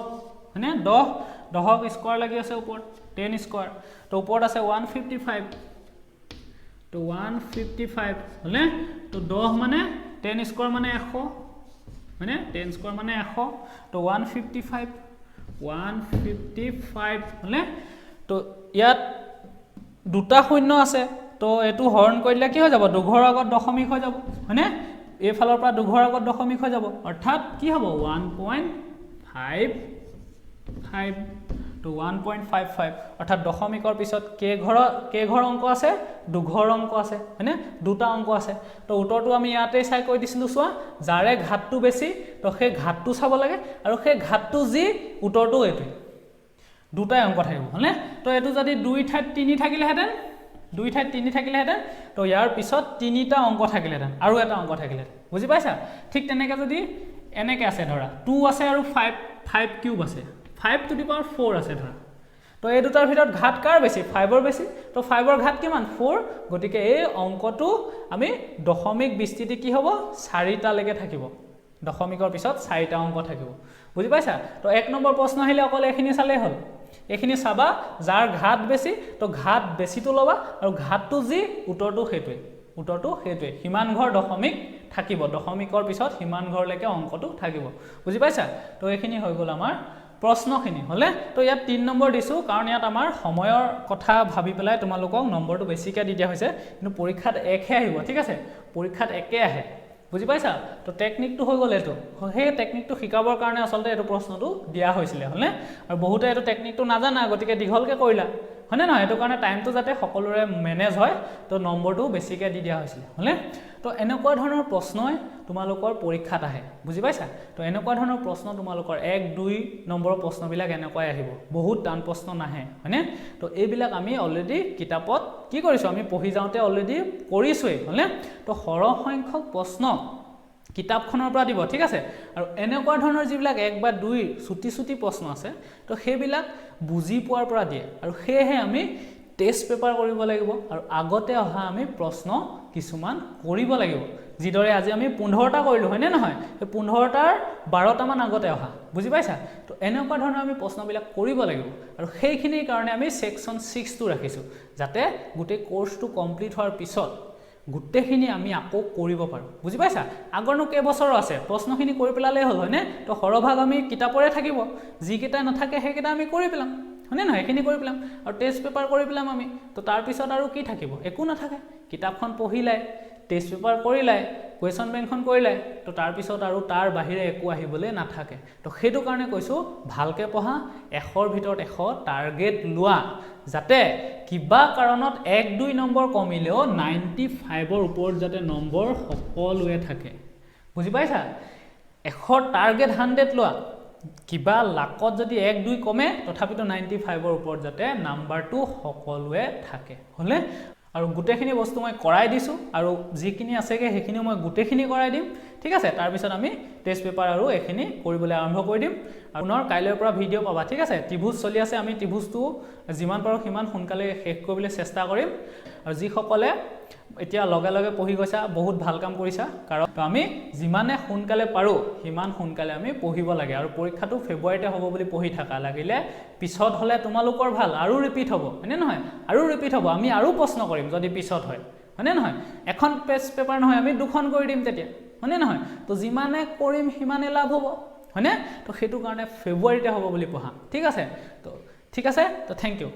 হয়নে 10 10ক স্কয়ার লাগি আছে ওপৰত 10 স্কয়াৰ তো ওপৰত আছে 155 তো 155 হলে তো 10 মানে 10 স্কয়ার মানে 100 হয়নে 10 স্কয়ার মানে 100 তো 155 হলে তো ইয়াত দুটা শূন্য আছে তো এটো হৰণ কৰিলে কি হৈ যাব দুঘৰ আগত দশমিক হৈ যাব হয়নে এই ফালৰ পৰা দুঘৰ আগত দশমিক হৈ যাব অৰ্থাৎ কি হ'ব 1.55 তো 1.55 অৰ্থাৎ দশমিকৰ পিছত কে ঘৰ অংক আছে দুঘৰ অংক আছে হয়নে দুটা অংক আছে তো উত্তৰটো আমি ইয়াতে চাই কৈ দিছিলো চোৱা যাৰে ঘাতটো বেছি তো সেই ঘাতটো চাব লাগে আৰু সেই ঘাতটো যি উত্তৰটো এটো দুটা অংক থাকিব হয়নে তো এটো যদি 2 ঠাইত 3 থাকিলেহেঁতেন 2 ঠাইত 3 থাকিলেহেঁতেন তো ইয়াৰ পিছত তিনিটা অংক থাকিলেহেঁতেন আৰু এটা অংক থাকিলেহেঁতেন বুজি পাইছা ঠিক তেনেকৈ যদি এনেকৈ আছে ধৰা 2 আছে আৰু 5 কিউব আছে 5 to the power 4 আছে ধৰা তো এই দুটাৰ ভিতৰত ঘাত কাৰ বেছি 5ৰ বেছি তো 5ৰ ঘাত কিমান 4 গতিকে এই অংকটো আমি দশমিক বিস্তৃতি কি হ'ব 4টা লৈকে থাকিব দশমিকৰ পিছত 4টা অংক থাকিব বুজি পাইছা তো 1 নম্বৰ প্ৰশ্ন আহিলে অকল এখিনি চালেই হ'ল এখিনি চাবা যাৰ ঘাত বেছি তো ঘাত বেছিটো লবা আৰু ঘাতটো যি উত্তৰটো হেতুৱে হিমান ঘৰ দশমিক থাকিব দশমিকৰ পিছত হিমান ঘৰলৈকে অংকটো থাকিব বুজি পাইছা তো এখিনি হৈ গ'ল আমাৰ প্ৰশ্নখিনি হলে তো ইয়াত 3 নম্বৰ দিছো কাৰণ ইয়াত আমাৰ সময়ৰ কথা ভাবি পেলাই তোমালোকক নম্বৰটো বেছিকৈ দি দিয়া হৈছে কিন্তু পৰীক্ষাত একহে আহিব ঠিক আছে পৰীক্ষাত একে আহে বুজি পাইছা তো টেকনিকটো হৈ গ'ল এটো সেই টেকনিকটো শিকাবৰ কাৰণে আসলতে এটো প্ৰশ্নটো দিয়া হৈছিল হলে আৰু বহুতে এটো টেকনিকটো নাজানা গতিকে দীঘলকে কৰিলা হয়নে নহয় এটো কাৰণে টাইমটো যাতে সকলোৰে মেনেজ হয় তো নম্বৰটো বেছিকৈ দি দিয়া হৈছিল হলে তো এনেকুৱা ধৰণৰ প্ৰশ্নই তোমালোকৰ পৰীক্ষাত আহে বুজি পাইছা তো এনেকুৱা ধৰণৰ প্ৰশ্ন তোমালোকৰ 1 2 নম্বৰৰ প্ৰশ্নবিলাক এনেকৈ আহিব বহুত টান প্ৰশ্ন নাহে হয়নে তো এইবিলাক আমি অলৰেডি কিতাপত কি কৰিছো আমি পঢ়ি যাওঁতে অলৰেডি কৰিছোই হলে তো সৰহ সংখ্যক প্ৰশ্ন কিতাপখনৰ পৰা দিব ঠিক আছে আৰু এনেকুৱা ধৰণৰ যিবিলাক 1 বা 2 ছুটি প্ৰশ্ন আছে তো সেইবিলাক বুজি পোৱাৰ পৰা দিয়ে আৰু হেহে আমি টেষ্ট পেপাৰ কৰিব লাগিব আৰু আগতে অহা আমি প্ৰশ্ন কিছুমান কৰিব লাগিব যিদৰে আজি আমি 15টা কৰিলো হয়নে নহয় এই 15টাৰ 12টা মান আগতে অহা বুজি পাইছা তো এনেকুৱা ধৰণৰ আমি প্ৰশ্নবিলাক কৰিব লাগিব আৰু সেইখিনিৰ কাৰণে আমি সেকশন 6 টো ৰাখিছো যাতে গোটেই কোৰ্সটো কমপ্লিট হোৱাৰ পিছত গুটেখিনি আমি আকৌ কৰিব পাৰো বুজি পাইছা আগৰনো কে বছৰ আছে প্ৰশ্নখিনি কৰি পেলালে হ'ল হয়নে তো হৰভাগ আমি কিতাপৰে থাকিব যি কেটা নাথাকে হেকেটা আমি কৰি পেলাম হয়নে নহয় এখিনি কৰি পেলাম আৰু টেষ্ট পেপাৰ কৰি পেলাম আমি তো তাৰ পিছত আৰু কি থাকিব একো নাথাকে কিতাপখন পঢ়িলাই টেষ্ট পেপাৰ কৰিলাই কোৱেশ্চন বেংকখন কৰিলাই তো তাৰ পিছত আৰু তাৰ বাহিৰে একো আহিবলে নাথাকে তো হেতু কাৰণে কৈছো ভালকে পঢ়া 100ৰ ভিতৰত 100 টাৰ্গেট লোৱা যাতে কিবা কাৰণত 1 2 নম্বৰ কমিলেও 95ৰ ওপৰত যাতে নম্বৰ সকলোৱে থাকে বুজি পাইছা 100 টাৰ্গেট 100 লোৱা কিবা লাকত যদি 1 2 কমে তথাপিতো 95ৰ ওপৰত যাতে নাম্বাৰটো সকলোৱে থাকে হলে আৰু গুটেখিনি বস্তু মই কৰাই দিছো আৰু যিখিনি আছেগে হেখিনি মই গুটেখিনি কৰাই দিম ঠিক আছে তাৰ পিছত আমি টেষ্ট পেপাৰ আৰু এখিনি কৰিবলৈ আৰম্ভ কৰি দিম আপোনাৰ কাইলৈৰ পৰা ভিডিঅ' পাবা ঠিক আছে ত্ৰিভুজ চলি আছে আমি ত্ৰিভুজটো যিমান পাৰো সিমান সোনকালে শেষ কৰিবলৈ চেষ্টা কৰিম আৰু যি সকলে এতিয়া লগে লগে পঢ়ি গৈছা বহুত ভাল কাম কৰিছা কাৰণ আমি যিমানে সোনকালে পাৰো সিমান সোনকালে আমি পঢ়িব লাগে আৰু পৰীক্ষাটো ফেব্ৰুৱাৰীতে হ'ব বুলি পঢ়ি থাকা লাগিলে পিছত হলে তোমালোকৰ ভাল আৰু ৰিপিট হ'ব হয়নে নহয় আৰু ৰিপিট হ'ব আমি আৰু প্ৰশ্ন কৰিম যদি পিছত হয় হয়নে নহয় এখন টেষ্ট পেপাৰ নহয় আমি দুখন কৰি দিম তেতিয়া হয়নে নহয় তো যিমানে কৰিম সিমানে লাভ হ'ব হয়নে তো হেতু কাৰণে ফেব্ৰুৱাৰীতে হ'ব বুলি পঢ়া ঠিক আছে তো থেংক ইউ